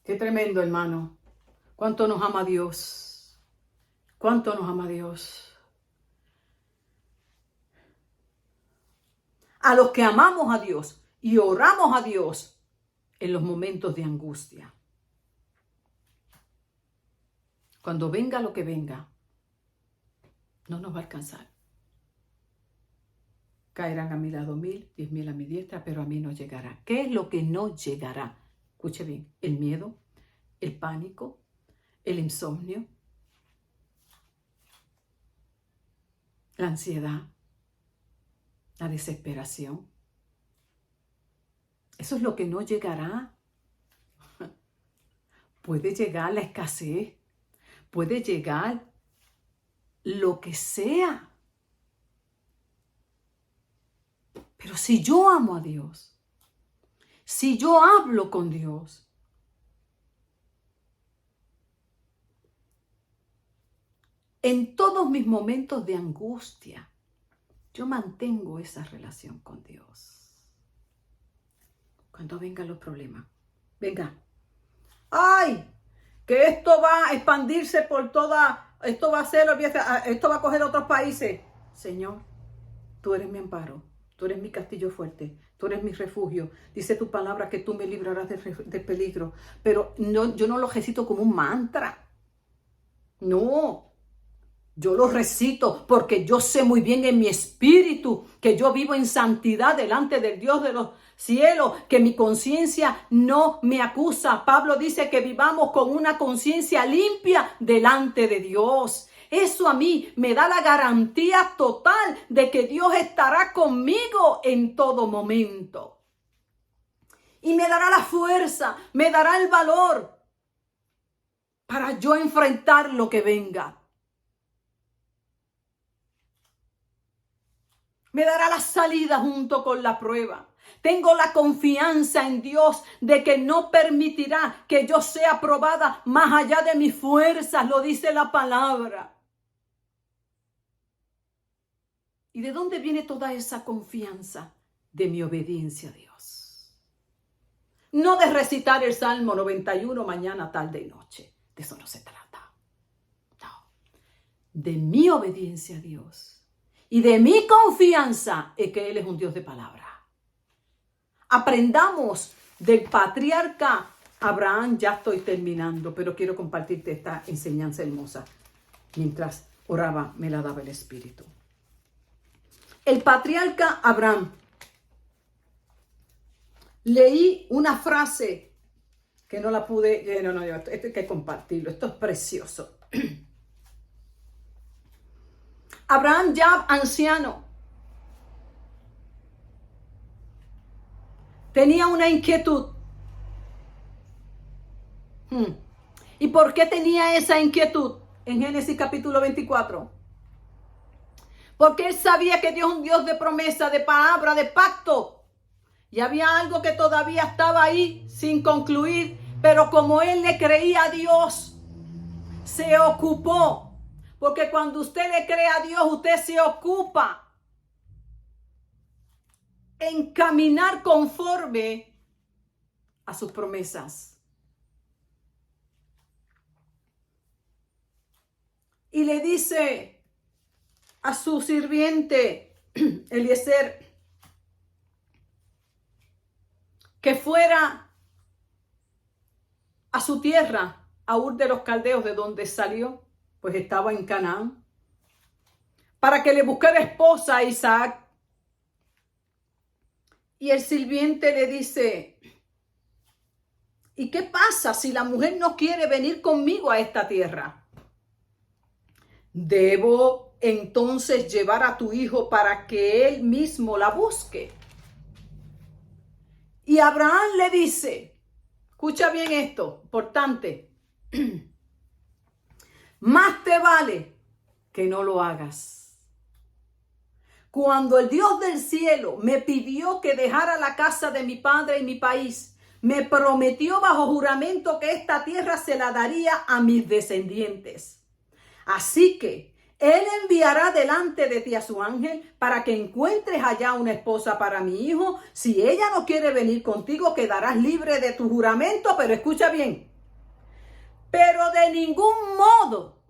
Qué tremendo, hermano. Cuánto nos ama Dios. Cuánto nos ama Dios. A los que amamos a Dios y oramos a Dios en los momentos de angustia. Cuando venga lo que venga, no nos va a alcanzar. Caerán a mi lado 1000, 10,000 a mi diestra, pero a mí no llegará. ¿Qué es lo que no llegará? Escuche bien, el miedo, el pánico, el insomnio, la ansiedad, la desesperación. Eso es lo que no llegará. Puede llegar la escasez, puede llegar lo que sea. Pero si yo amo a Dios, si yo hablo con Dios, en todos mis momentos de angustia, yo mantengo esa relación con Dios. Cuando vengan los problemas, venga, ¡ay! Que esto va a expandirse por toda, esto va a coger otros países. Señor, tú eres mi amparo, tú eres mi castillo fuerte, tú eres mi refugio. Dice tu palabra que tú me librarás de peligro, pero no, yo no lo recito como un mantra. No, yo lo recito porque yo sé muy bien en mi espíritu que yo vivo en santidad delante del Dios de los cielos, que mi conciencia no me acusa. Pablo dice que vivamos con una conciencia limpia delante de Dios. Eso a mí me da la garantía total de que Dios estará conmigo en todo momento. Y me dará la fuerza, me dará el valor para yo enfrentar lo que venga. Me dará la salida junto con la prueba. Tengo la confianza en Dios de que no permitirá que yo sea probada más allá de mis fuerzas, lo dice la palabra. ¿Y de dónde viene toda esa confianza? De mi obediencia a Dios. No de recitar el Salmo 91 mañana, tarde y noche. De eso no se trata. No. De mi obediencia a Dios. Y de mi confianza es que Él es un Dios de palabra. Aprendamos del patriarca Abraham. Ya estoy terminando, pero quiero compartirte esta enseñanza hermosa. Mientras oraba, me la daba el Espíritu. El patriarca Abraham. Leí una frase que no la pude. No, esto hay que compartirlo. Esto es precioso. Abraham, ya anciano, tenía una inquietud. ¿Y por qué tenía esa inquietud? En Génesis capítulo 24. Porque él sabía que Dios es un Dios de promesa, de palabra, de pacto. Y había algo que todavía estaba ahí sin concluir. Pero como él le creía a Dios, se ocupó. Porque cuando usted le cree a Dios, usted se ocupa en caminar conforme a sus promesas. y le dice a su sirviente Eliezer que fuera a su tierra, a Ur de los Caldeos, de donde salió, pues estaba en Canaán, para que le buscara esposa a Isaac. Y el sirviente le dice, ¿y qué pasa si la mujer no quiere venir conmigo a esta tierra? ¿Debo entonces llevar a tu hijo para que él mismo la busque? Y Abraham le dice, escucha bien esto, importante, más te vale que no lo hagas. Cuando el Dios del cielo me pidió que dejara la casa de mi padre y mi país, me prometió bajo juramento que esta tierra se la daría a mis descendientes. Así que Él enviará delante de ti a su ángel para que encuentres allá una esposa para mi hijo. Si ella no quiere venir contigo, quedarás libre de tu juramento, pero escucha bien. Pero de ningún modo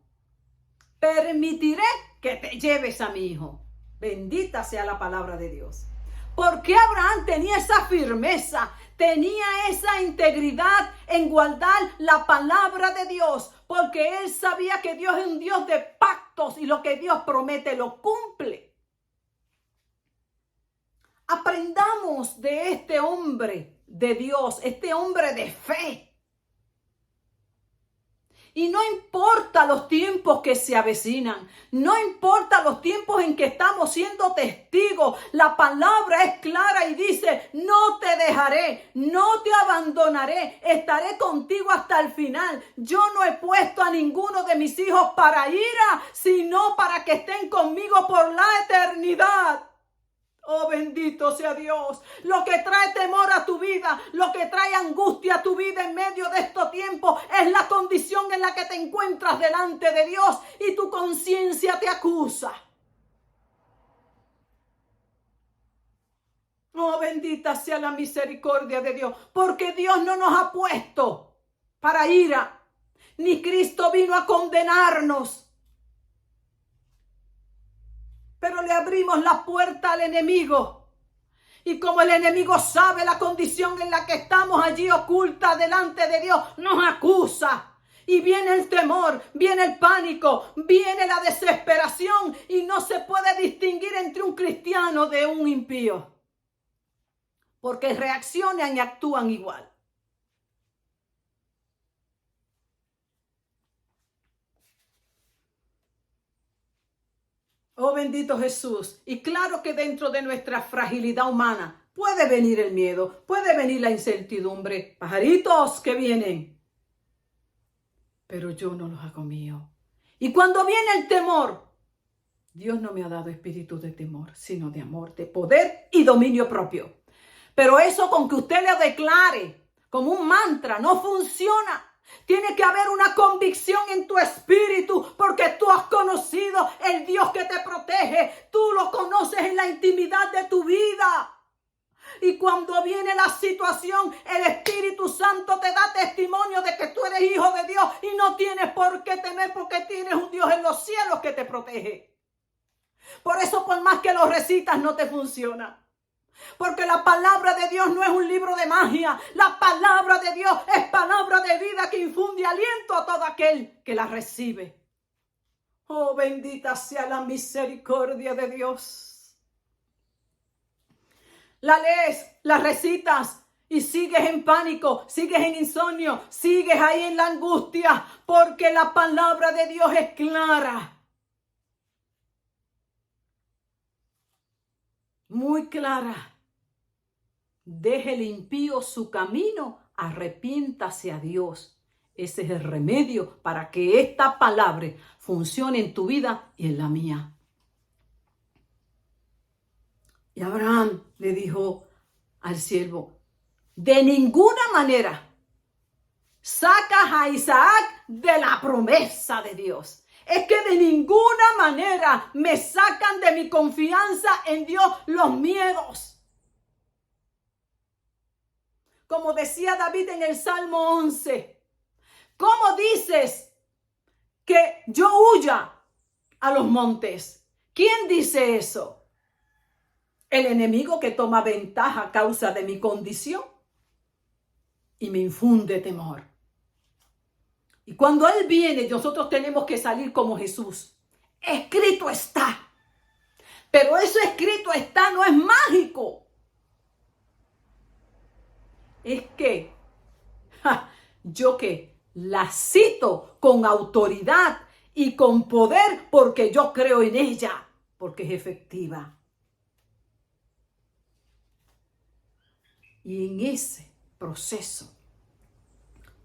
permitiré que te lleves a mi hijo. Bendita sea la palabra de Dios. Porque Abraham tenía esa firmeza, tenía esa integridad en guardar la palabra de Dios, porque él sabía que Dios es un Dios de pactos y lo que Dios promete lo cumple. Aprendamos de este hombre de Dios, este hombre de fe. Y no importa los tiempos que se avecinan, no importa los tiempos en que estamos siendo testigos, la palabra es clara y dice, no te dejaré, no te abandonaré, estaré contigo hasta el final. Yo no he puesto a ninguno de mis hijos para ira, sino para que estén conmigo por la eternidad. Oh, bendito sea Dios. Lo que trae temor a tu vida, lo que trae angustia a tu vida en medio de estos tiempos es la condición en la que te encuentras delante de Dios y tu conciencia te acusa. Oh, bendita sea la misericordia de Dios, porque Dios no nos ha puesto para ira, ni Cristo vino a condenarnos. Pero le abrimos la puerta al enemigo. Y como el enemigo sabe la condición en la que estamos allí oculta delante de Dios, nos acusa. Y viene el temor, viene el pánico, viene la desesperación y no se puede distinguir entre un cristiano de un impío. Porque reaccionan y actúan igual. Oh, bendito Jesús. Y claro que dentro de nuestra fragilidad humana puede venir el miedo, puede venir la incertidumbre, pajaritos que vienen. Pero yo no los hago mío. Y cuando viene el temor, Dios no me ha dado espíritu de temor, sino de amor, de poder y dominio propio. Pero eso con que usted le declare como un mantra no funciona. Tiene que haber una convicción en tu espíritu porque tú has conocido el Dios que te protege. Tú lo conoces en la intimidad de tu vida. Y cuando viene la situación, el Espíritu Santo te da testimonio de que tú eres hijo de Dios y no tienes por qué temer porque tienes un Dios en los cielos que te protege. Por eso, por más que lo recitas, no te funciona. Porque la palabra de Dios no es un libro de magia. La palabra de Dios es palabra de vida que infunde aliento a todo aquel que la recibe. Oh, bendita sea la misericordia de Dios. La lees, la recitas y sigues en pánico, sigues en insomnio, sigues ahí en la angustia, porque la palabra de Dios es clara. Muy clara. Deje el impío su camino, arrepiéntase a Dios. Ese es el remedio para que esta palabra funcione en tu vida y en la mía. Y Abraham le dijo al siervo, de ninguna manera sacas a Isaac de la promesa de Dios. Es que de ninguna manera me sacan de mi confianza en Dios los miedos. Como decía David en el Salmo 11, ¿cómo dices que yo huya a los montes. ¿Quién dice eso? El enemigo que toma ventaja a causa de mi condición y me infunde temor. Y cuando Él viene, nosotros tenemos que salir como Jesús. Escrito está. Pero eso escrito está no es mágico. Es que yo que la cito con autoridad y con poder porque yo creo en ella, porque es efectiva. Y en ese proceso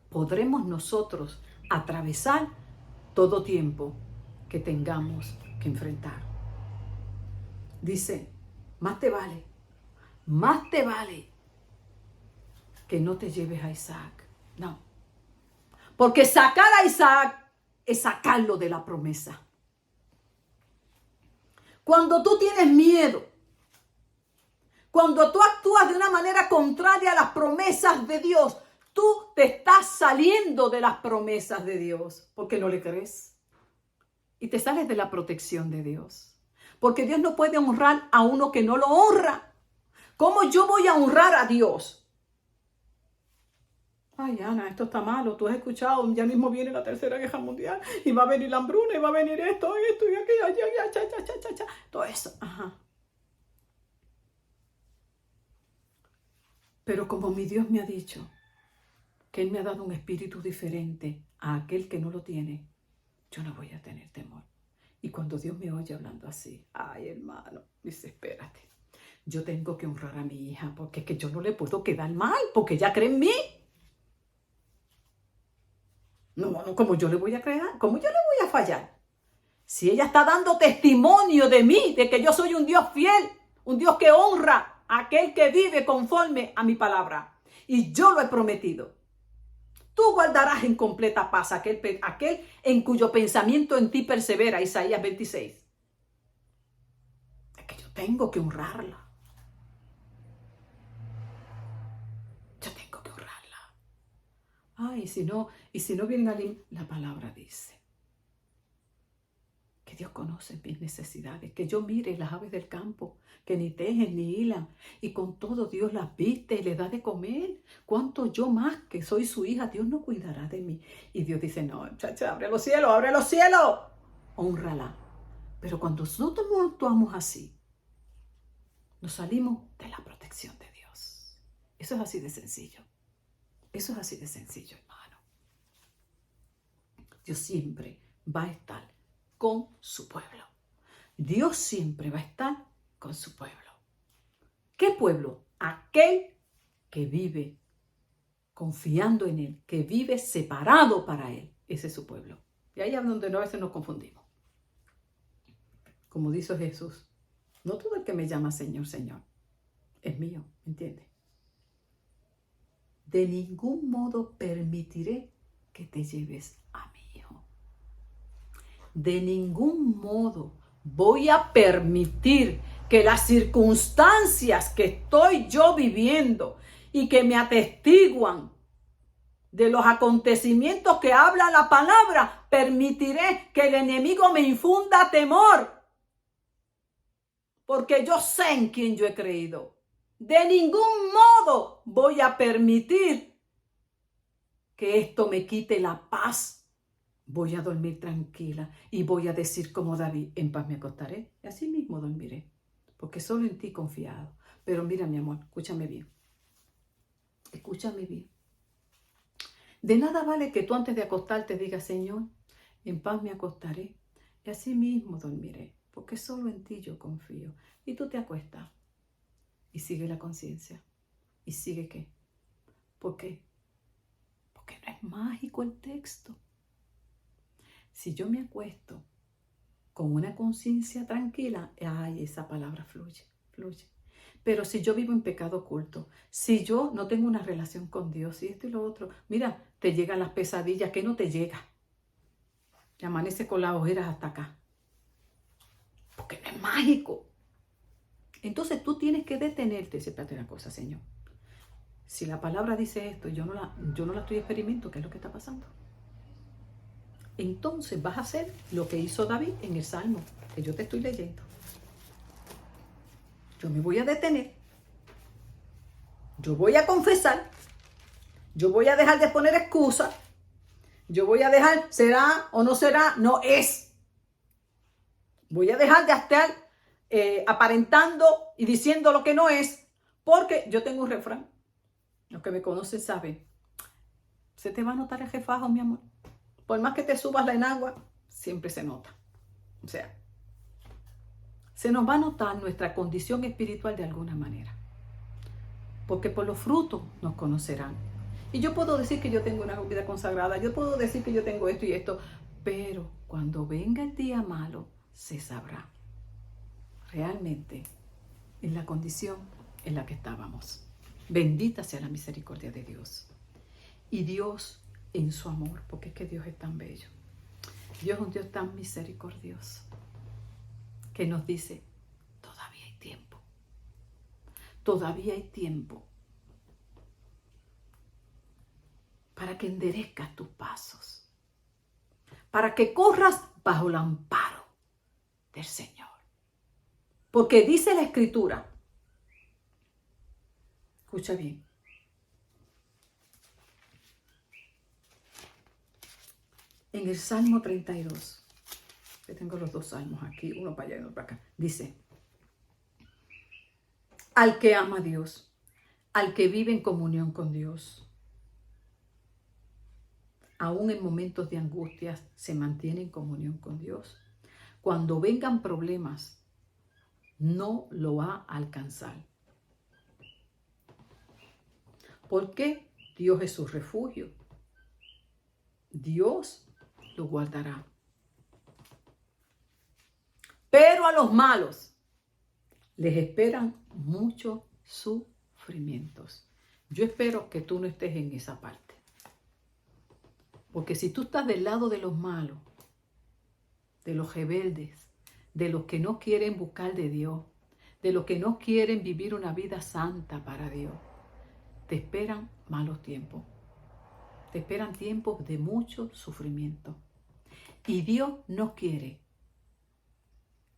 podremos nosotros atravesar todo tiempo que tengamos que enfrentar. Dice, más te vale que no te lleves a Isaac. No. Porque sacar a Isaac es sacarlo de la promesa. Cuando tú tienes miedo, cuando tú actúas de una manera contraria a las promesas de Dios, tú te estás saliendo de las promesas de Dios porque no le crees. Y te sales de la protección de Dios. Porque Dios no puede honrar a uno que no lo honra. ¿Cómo yo voy a honrar a Dios? Ay, Ana, esto está malo. Tú has escuchado, ya mismo viene la Tercera Guerra Mundial y va a venir la hambruna y va a venir esto y aquello, todo eso. Ajá. Pero como mi Dios me ha dicho que Él me ha dado un espíritu diferente a aquel que no lo tiene, yo no voy a tener temor. Y cuando Dios me oye hablando así, ay, hermano, dice, espérate, yo tengo que honrar a mi hija porque es que yo no le puedo quedar mal porque ella cree en mí. No, como yo le voy a creer, ¿cómo yo le voy a fallar? Si ella está dando testimonio de mí, de que yo soy un Dios fiel, un Dios que honra a aquel que vive conforme a mi palabra. Y yo lo he prometido. Tú guardarás en completa paz aquel en cuyo pensamiento en ti persevera, Isaías 26. Es que yo tengo que honrarla. Yo tengo que honrarla. Ay, y si no viene alguien, la palabra dice que Dios conoce mis necesidades, que yo mire las aves del campo, que ni tejen ni hilan, y con todo Dios las viste y les da de comer. ¿Cuánto yo más que soy su hija, Dios no cuidará de mí? Y Dios dice, no, chacha, abre los cielos, hónrala. Pero cuando nosotros no actuamos así, nos salimos de la protección de Dios. Eso es así de sencillo. Eso es así de sencillo, hermano. Dios siempre va a estar con su pueblo. Dios siempre va a estar con su pueblo. ¿Qué pueblo? Aquel que vive confiando en Él, que vive separado para Él. Ese es su pueblo. Y ahí es donde a veces nos confundimos. Como dice Jesús, no todo el que me llama Señor, Señor, es mío, ¿me entiendes? De ningún modo permitiré que te lleves a mi hijo. De ningún modo voy a permitir que las circunstancias que estoy yo viviendo y que me atestiguan de los acontecimientos que habla la palabra, permitiré que el enemigo me infunda temor. Porque yo sé en quién yo he creído. De ningún modo voy a permitir que esto me quite la paz. Voy a dormir tranquila y voy a decir como David, en paz me acostaré y así mismo dormiré, porque solo en ti he confiado. Pero mira, mi amor, escúchame bien. Escúchame bien. De nada vale que tú antes de acostarte digas, Señor, en paz me acostaré y así mismo dormiré, porque solo en ti yo confío. Y tú te acuestas y sigue la conciencia. ¿Y sigue qué? ¿Por qué? Porque no es mágico el texto. Si yo me acuesto con una conciencia tranquila, ay, esa palabra fluye. Pero si yo vivo en pecado oculto, si yo no tengo una relación con Dios y esto y lo otro, mira, te llegan las pesadillas, que no te llega. Te amanece con las ojeras hasta acá. Porque no es mágico. Entonces tú tienes que detenerte y decir, espérate una cosa, Señor. Si la palabra dice esto y yo no la estoy experimentando, ¿qué es lo que está pasando? entonces vas a hacer lo que hizo David en el Salmo, que yo te estoy leyendo. Yo me voy a detener. Yo voy a confesar. Yo voy a dejar de poner excusas. Yo voy a dejar, será o no será, no es. Voy a dejar de estar aparentando y diciendo lo que no es, porque yo tengo un refrán. Los que me conocen saben. Se te va a notar el jefajo, mi amor. Por más que te subas la enagua, siempre se nota. O sea, se nos va a notar nuestra condición espiritual de alguna manera. Porque por los frutos nos conocerán. Y yo puedo decir que yo tengo una vida consagrada, yo puedo decir que yo tengo esto y esto, pero cuando venga el día malo, se sabrá realmente en la condición en la que estábamos. Bendita sea la misericordia de Dios. Y Dios en su amor, porque es que Dios es tan bello. Dios es un Dios tan misericordioso que nos dice, todavía hay tiempo. Todavía hay tiempo para que enderezcas tus pasos, para que corras bajo el amparo del Señor. Porque dice la Escritura, escucha bien, en el Salmo 32, que tengo los dos salmos aquí, uno para allá y uno para acá, dice, al que ama a Dios, al que vive en comunión con Dios, aún en momentos de angustias se mantiene en comunión con Dios. Cuando vengan problemas, no lo va a alcanzar. Porque Dios es su refugio. Dios lo guardará. Pero a los malos les esperan muchos sufrimientos. Yo espero que tú no estés en esa parte. Porque si tú estás del lado de los malos, de los rebeldes, de los que no quieren buscar de Dios, de los que no quieren vivir una vida santa para Dios, te esperan malos tiempos. Te esperan tiempos de mucho sufrimiento. Y Dios no quiere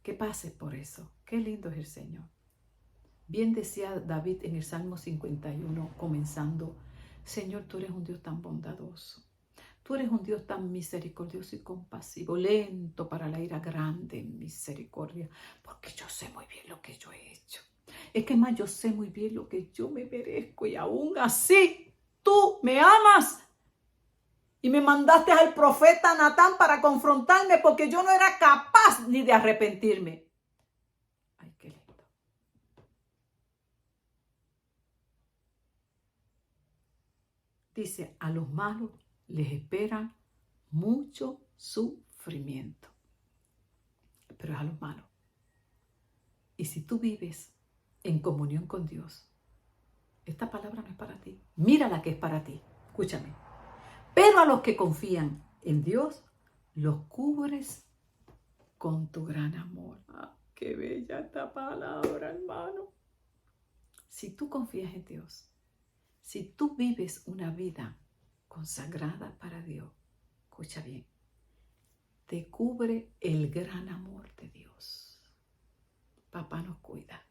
que pases por eso. Qué lindo es el Señor. Bien decía David en el Salmo 51, comenzando, Señor, tú eres un Dios tan bondadoso. Tú eres un Dios tan misericordioso y compasivo, lento para la ira, grande en misericordia, porque yo sé muy bien lo que yo he hecho. Es que más yo sé muy bien lo que yo me merezco y aún así tú me amas y me mandaste al profeta Natán para confrontarme porque yo no era capaz ni de arrepentirme. Ay, qué lindo. Dice, a los malos les espera mucho sufrimiento. Pero es a los malos. Y si tú vives en comunión con Dios, esta palabra no es para ti. Mira la que es para ti. Escúchame. Pero a los que confían en Dios, los cubres con tu gran amor. Ah, qué bella esta palabra, hermano. Si tú confías en Dios, si tú vives una vida consagrada para Dios, escucha bien, te cubre el gran amor de Dios. Papá nos cuida.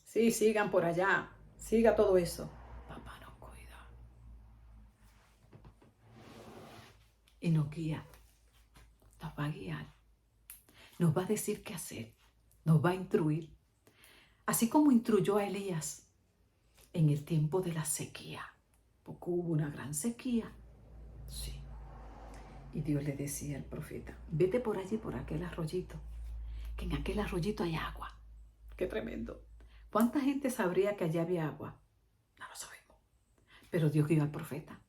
Sí, sigan por allá, siga todo eso. Papá nos cuida. Y nos guía, nos va a guiar, nos va a decir qué hacer, nos va a instruir. Así como instruyó a Elías en el tiempo de la sequía. Porque hubo una gran sequía. Sí. Y Dios le decía al profeta, vete por allí, por aquel arroyito, que en aquel arroyito hay agua. Qué tremendo. ¿Cuánta gente sabría que allá había agua? No lo sabemos. Pero Dios guió al profeta.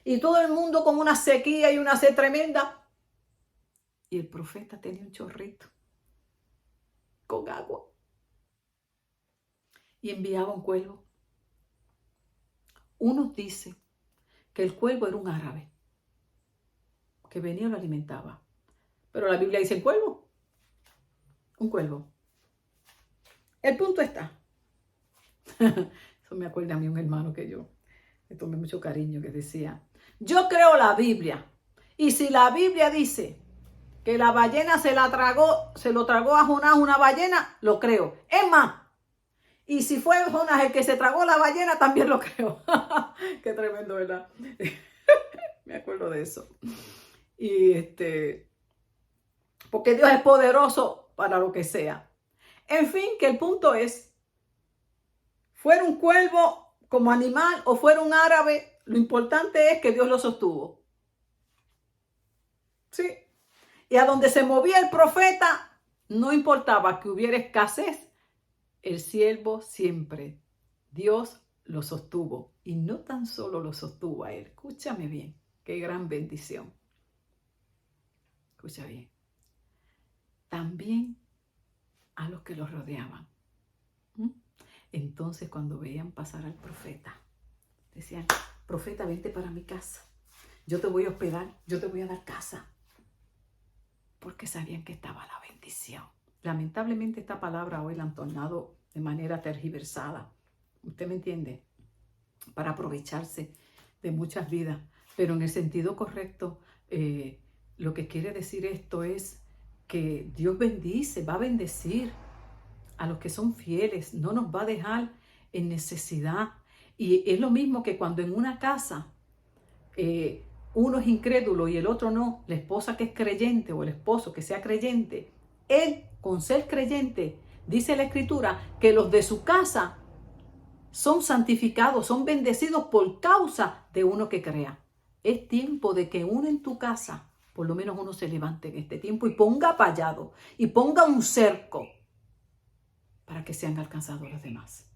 Y todo el mundo con una sequía y una sed tremenda. Y el profeta tenía un chorrito con agua. Y enviaba un cuervo. Unos dicen que el cuervo era un árabe que venía y lo alimentaba. Pero la Biblia dice el cuervo. Un cuervo. El punto está. Eso me acuerda a mí un hermano que yo le tomé mucho cariño que decía, yo creo la Biblia Y si la Biblia dice que la ballena se lo tragó a Jonás una ballena, lo creo. Es más, y si fue Jonás el que se tragó la ballena, también lo creo. Qué tremendo, ¿verdad? Me acuerdo de eso. Y porque Dios es poderoso para lo que sea. En fin, que el punto es, fuera un cuervo como animal o fuera un árabe, lo importante es que Dios lo sostuvo. Sí. Y a donde se movía el profeta, no importaba que hubiera escasez, el siervo siempre, Dios lo sostuvo. Y no tan solo lo sostuvo a él. Escúchame bien, qué gran bendición. Escucha bien. También a los que los rodeaban. Entonces, cuando veían pasar al profeta, decían, profeta, vente para mi casa. Yo te voy a hospedar, yo te voy a dar casa. Porque sabían que estaba la bendición. Lamentablemente esta palabra hoy la han tornado de manera tergiversada. ¿Usted me entiende? Para aprovecharse de muchas vidas. Pero en el sentido correcto, lo que quiere decir esto es que Dios bendice, va a bendecir a los que son fieles, no nos va a dejar en necesidad. Y es lo mismo que cuando en una casa uno es incrédulo y el otro no, la esposa que es creyente o el esposo que sea creyente, él con ser creyente, dice la Escritura, que los de su casa son santificados, son bendecidos por causa de uno que crea. Es tiempo de que uno en tu casa, por lo menos uno se levante en este tiempo y ponga vallado y ponga un cerco para que sean alcanzados los demás.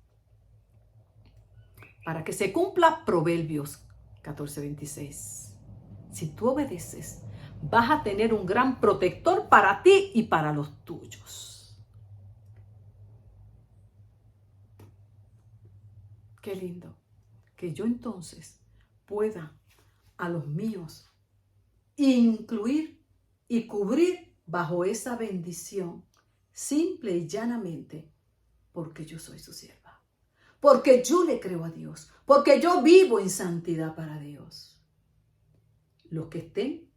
Para que se cumpla Proverbios 14:26. Si tú obedeces, vas a tener un gran protector para ti y para los tuyos. Qué lindo que yo entonces pueda a los míos incluir y cubrir bajo esa bendición, simple y llanamente, porque yo soy su sierva, porque yo le creo a Dios, porque yo vivo en santidad para Dios. Los que estén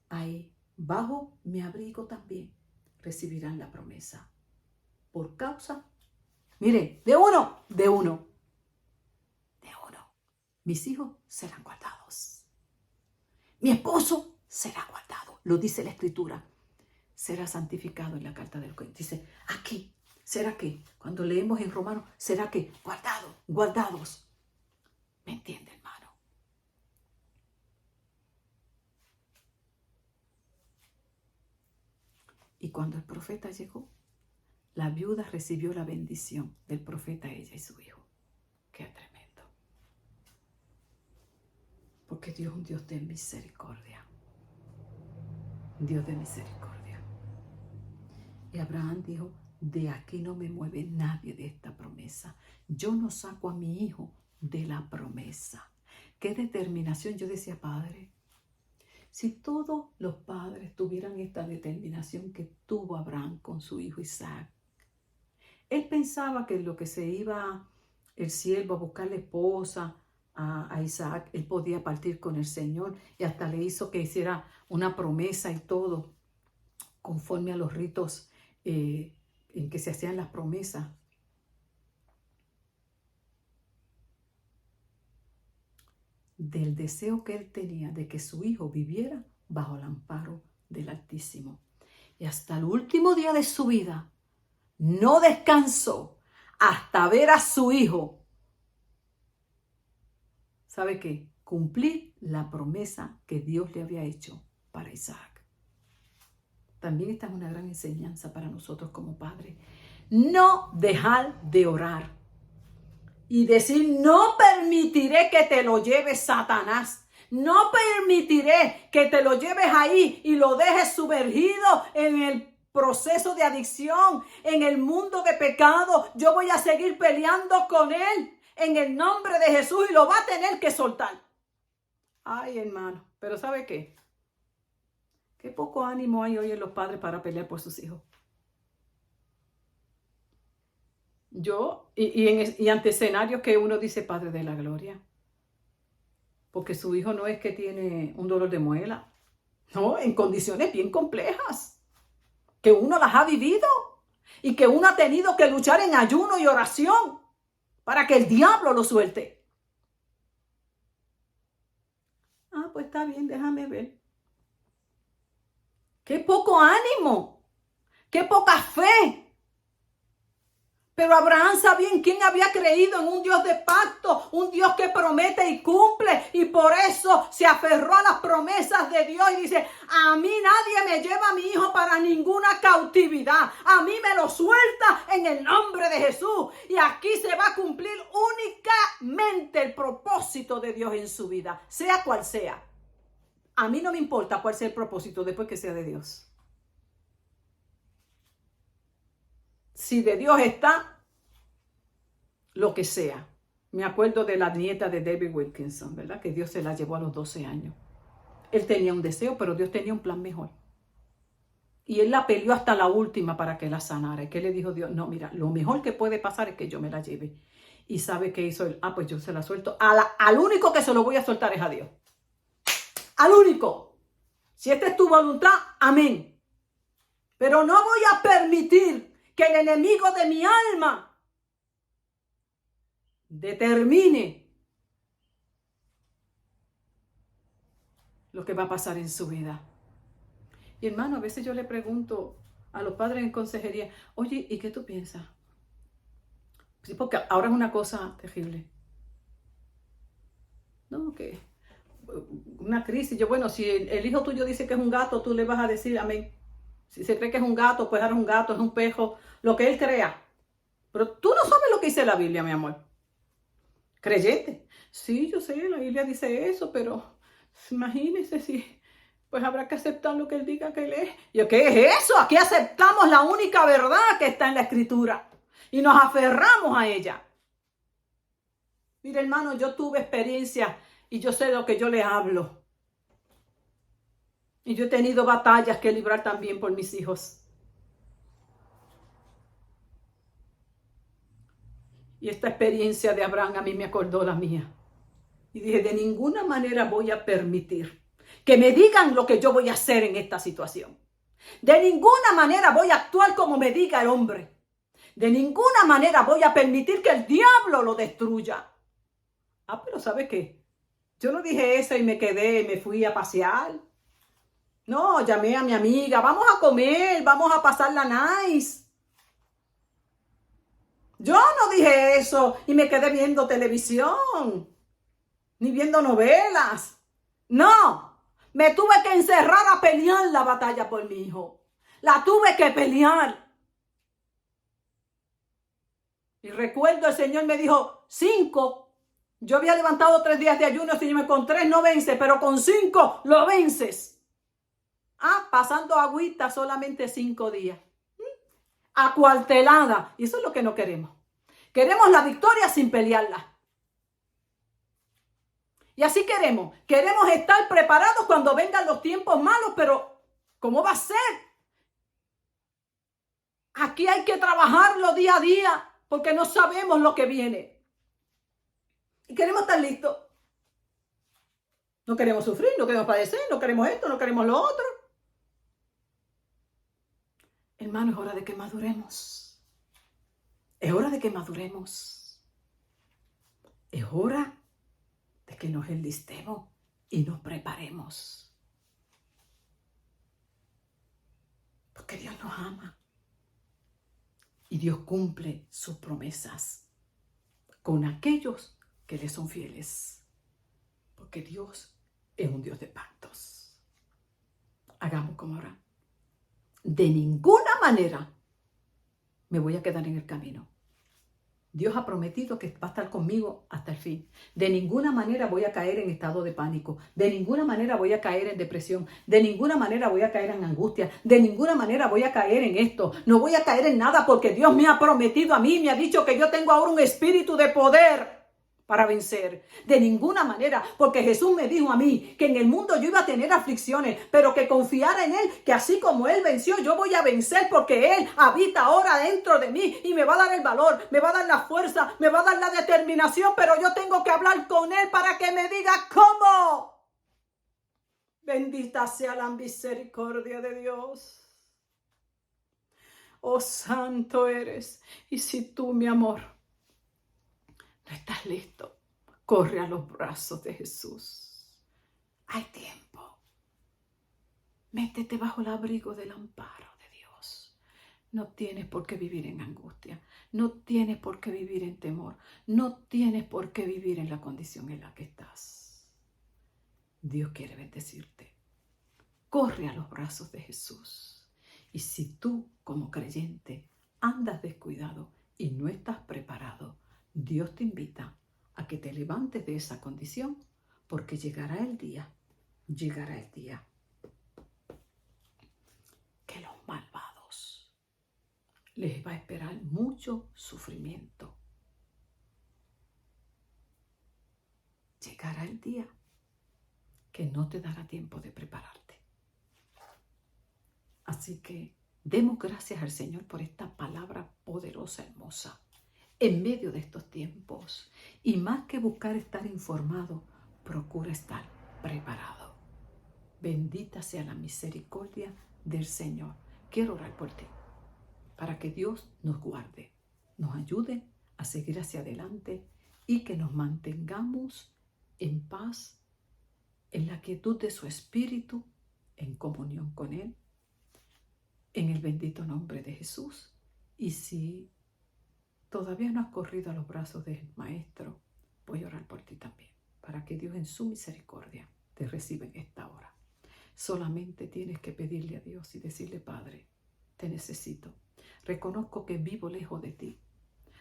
ahí bajo mi abrigo también recibirán la promesa. Por causa, mire, de uno. Mis hijos serán guardados. Mi esposo será guardado. Lo dice la Escritura. Será santificado en la carta del Corintios. Dice, aquí, será que, cuando leemos en Romanos, será que guardados. ¿Me entiende, hermano? Y cuando el profeta llegó, la viuda recibió la bendición del profeta, ella y su hijo. Qué tremendo. Porque Dios es un Dios de misericordia. Dios de misericordia. Y Abraham dijo, de aquí no me mueve nadie de esta promesa. Yo no saco a mi hijo de la promesa. Qué determinación. Yo decía, Padre, si todos los padres tuvieran esta determinación que tuvo Abraham con su hijo Isaac. Él pensaba que lo que se iba el siervo a buscar la esposa a Isaac, él podía partir con el Señor y hasta le hizo que hiciera una promesa y todo, conforme a los ritos en que se hacían las promesas. Del deseo que él tenía de que su hijo viviera bajo el amparo del Altísimo. Y hasta el último día de su vida no descansó hasta ver a su hijo. ¿Sabe qué? Cumplir la promesa que Dios le había hecho para Isaac. También esta es una gran enseñanza para nosotros como padres. No dejar de orar y decir, no permitiré que te lo lleves Satanás. No permitiré que te lo lleves ahí y lo dejes sumergido en el proceso de adicción, en el mundo de pecado. Yo voy a seguir peleando con él en el nombre de Jesús y lo va a tener que soltar. Ay, hermano, pero ¿sabe qué? Qué poco ánimo hay hoy en los padres para pelear por sus hijos. Y ante escenarios que uno dice, Padre de la Gloria, porque su hijo no es que tiene un dolor de muela, no, en condiciones bien complejas, que uno las ha vivido y que uno ha tenido que luchar en ayuno y oración para que el diablo lo suelte. Ah, pues está bien, déjame ver. Qué poco ánimo, qué poca fe. Pero Abraham sabía en quién había creído, en un Dios de pacto, un Dios que promete y cumple. Y por eso se aferró a las promesas de Dios y dice, a mí nadie me lleva a mi hijo para ninguna cautividad. A mí me lo suelta en el nombre de Jesús. Y aquí se va a cumplir únicamente el propósito de Dios en su vida, sea cual sea. A mí no me importa cuál sea el propósito después que sea de Dios. Si de Dios está, lo que sea. Me acuerdo de la nieta de David Wilkinson, ¿verdad? Que Dios se la llevó a los 12 años. Él tenía un deseo, pero Dios tenía un plan mejor. Y él la peleó hasta la última para que la sanara. ¿Y qué le dijo Dios? No, mira, lo mejor que puede pasar es que yo me la lleve. ¿Y sabe qué hizo él? Ah, pues yo se la suelto. Al único que se lo voy a soltar es a Dios. Al único. Si esta es tu voluntad, amén. Pero no voy a permitir que el enemigo de mi alma determine lo que va a pasar en su vida. Y hermano, a veces yo le pregunto a los padres en consejería, oye, ¿y qué tú piensas? Sí, porque ahora es una cosa terrible. No, que una crisis. Yo, bueno, si el hijo tuyo dice que es un gato, tú le vas a decir amén. Si se cree que es un gato, pues ahora es un gato, es un pejo, lo que él crea. Pero tú no sabes lo que dice la Biblia, mi amor. Creyente. Sí, yo sé, la Biblia dice eso, pero imagínese si, pues habrá que aceptar lo que él diga que él es. Yo, ¿qué es eso? Aquí aceptamos la única verdad que está en la Escritura y nos aferramos a ella. Mire, hermano, yo tuve experiencia y yo sé de lo que yo le hablo. Y yo he tenido batallas que librar también por mis hijos. Y esta experiencia de Abraham a mí me acordó la mía. Y dije, de ninguna manera voy a permitir que me digan lo que yo voy a hacer en esta situación. De ninguna manera voy a actuar como me diga el hombre. De ninguna manera voy a permitir que el diablo lo destruya. Ah, pero ¿sabe qué? Yo no dije eso y me quedé y me fui a pasear. No, llamé a mi amiga, vamos a comer, vamos a pasarla nice. Yo no dije eso y me quedé viendo televisión, ni viendo novelas. No, me tuve que encerrar a pelear la batalla por mi hijo. La tuve que pelear. Y recuerdo el Señor me dijo, 5. Yo había levantado 3 días de ayuno, Señor, con 3 no vence, pero con 5 lo vences. Ah, pasando agüita solamente 5 días. Acuartelada. Y eso es lo que no queremos. Queremos la victoria sin pelearla. Y así queremos. Queremos estar preparados cuando vengan los tiempos malos, pero ¿cómo va a ser? Aquí hay que trabajarlo día a día porque no sabemos lo que viene. Y queremos estar listos. No queremos sufrir, no queremos padecer, no queremos esto, no queremos lo otro. Hermano, es hora de que maduremos. Es hora de que maduremos. Es hora de que nos enlistemos y nos preparemos. Porque Dios nos ama. Y Dios cumple sus promesas con aquellos que le son fieles. Porque Dios es un Dios de pactos. Hagamos como ahora. De ninguna manera me voy a quedar en el camino. Dios ha prometido que va a estar conmigo hasta el fin. De ninguna manera voy a caer en estado de pánico. De ninguna manera voy a caer en depresión. De ninguna manera voy a caer en angustia. De ninguna manera voy a caer en esto. No voy a caer en nada porque Dios me ha prometido a mí. Me ha dicho que yo tengo ahora un espíritu de poder para vencer. De ninguna manera, porque Jesús me dijo a mí que en el mundo yo iba a tener aflicciones, pero que confiara en Él, que así como Él venció, yo voy a vencer porque Él habita ahora dentro de mí y me va a dar el valor, me va a dar la fuerza, me va a dar la determinación, pero yo tengo que hablar con Él para que me diga cómo. Bendita sea la misericordia de Dios. Oh, santo eres. Y si tú, mi amor, no estás listo, corre a los brazos de Jesús. Hay tiempo. Métete bajo el abrigo del amparo de Dios. No tienes por qué vivir en angustia. No tienes por qué vivir en temor. No tienes por qué vivir en la condición en la que estás. Dios quiere bendecirte. Corre a los brazos de Jesús. Y si tú, como creyente, andas descuidado y no estás preparado, Dios te invita a que te levantes de esa condición, porque llegará el día que los malvados les va a esperar mucho sufrimiento. Llegará el día que no te dará tiempo de prepararte. Así que demos gracias al Señor por esta palabra poderosa, hermosa, en medio de estos tiempos. Y más que buscar estar informado, procura estar preparado. Bendita sea la misericordia del Señor. Quiero orar por ti, para que Dios nos guarde, nos ayude a seguir hacia adelante y que nos mantengamos en paz, en la quietud de su Espíritu, en comunión con Él, en el bendito nombre de Jesús. Y si todavía no has corrido a los brazos del Maestro, voy a orar por ti también, para que Dios en su misericordia te reciba en esta hora. Solamente tienes que pedirle a Dios y decirle: Padre, te necesito. Reconozco que vivo lejos de ti.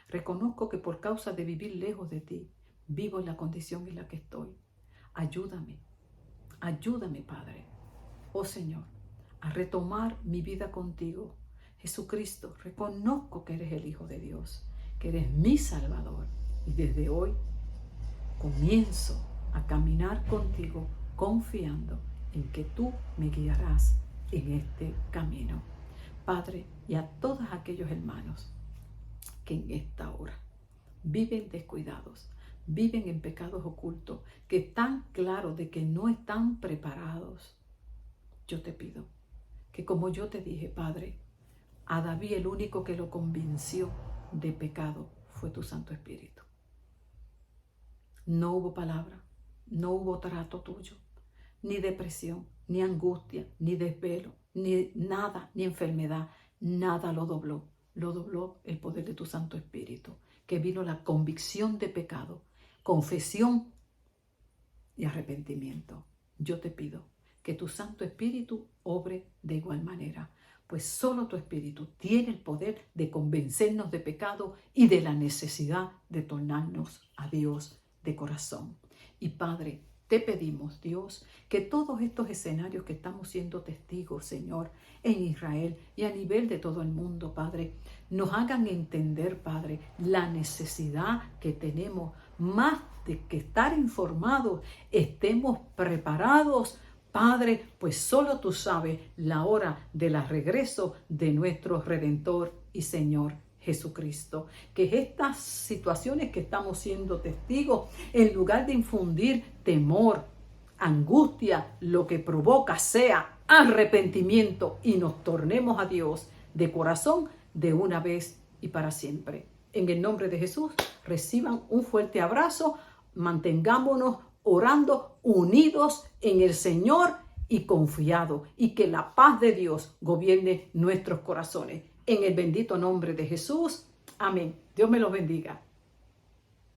Reconozco que por causa de vivir lejos de ti, vivo en la condición en la que estoy. Ayúdame, Padre, oh Señor, a retomar mi vida contigo. Jesucristo, reconozco que eres el Hijo de Dios, que eres mi Salvador. Y desde hoy comienzo a caminar contigo confiando en que tú me guiarás en este camino. Padre, y a todos aquellos hermanos que en esta hora viven descuidados, viven en pecados ocultos, que están claros de que no están preparados, yo te pido que, como yo te dije, Padre, a David el único que lo convenció de pecado fue tu Santo Espíritu. No hubo palabra, no hubo trato tuyo, ni depresión, ni angustia, ni desvelo, ni nada, ni enfermedad, nada lo dobló. Lo dobló el poder de tu Santo Espíritu, que vino la convicción de pecado, confesión y arrepentimiento. Yo te pido que tu Santo Espíritu obre de igual manera, pues solo tu Espíritu tiene el poder de convencernos de pecado y de la necesidad de tornarnos a Dios de corazón. Y Padre, te pedimos, Dios, que todos estos escenarios que estamos siendo testigos, Señor, en Israel y a nivel de todo el mundo, Padre, nos hagan entender, Padre, la necesidad que tenemos, más de que estar informados, estemos preparados, Padre, pues solo tú sabes la hora del regreso de nuestro Redentor y Señor Jesucristo. Que estas situaciones que estamos siendo testigos, en lugar de infundir temor, angustia, lo que provoca sea arrepentimiento y nos tornemos a Dios de corazón de una vez y para siempre. En el nombre de Jesús, reciban un fuerte abrazo, mantengámonos orando unidos en el Señor y confiados, y que la paz de Dios gobierne nuestros corazones. En el bendito nombre de Jesús. Amén. Dios me los bendiga.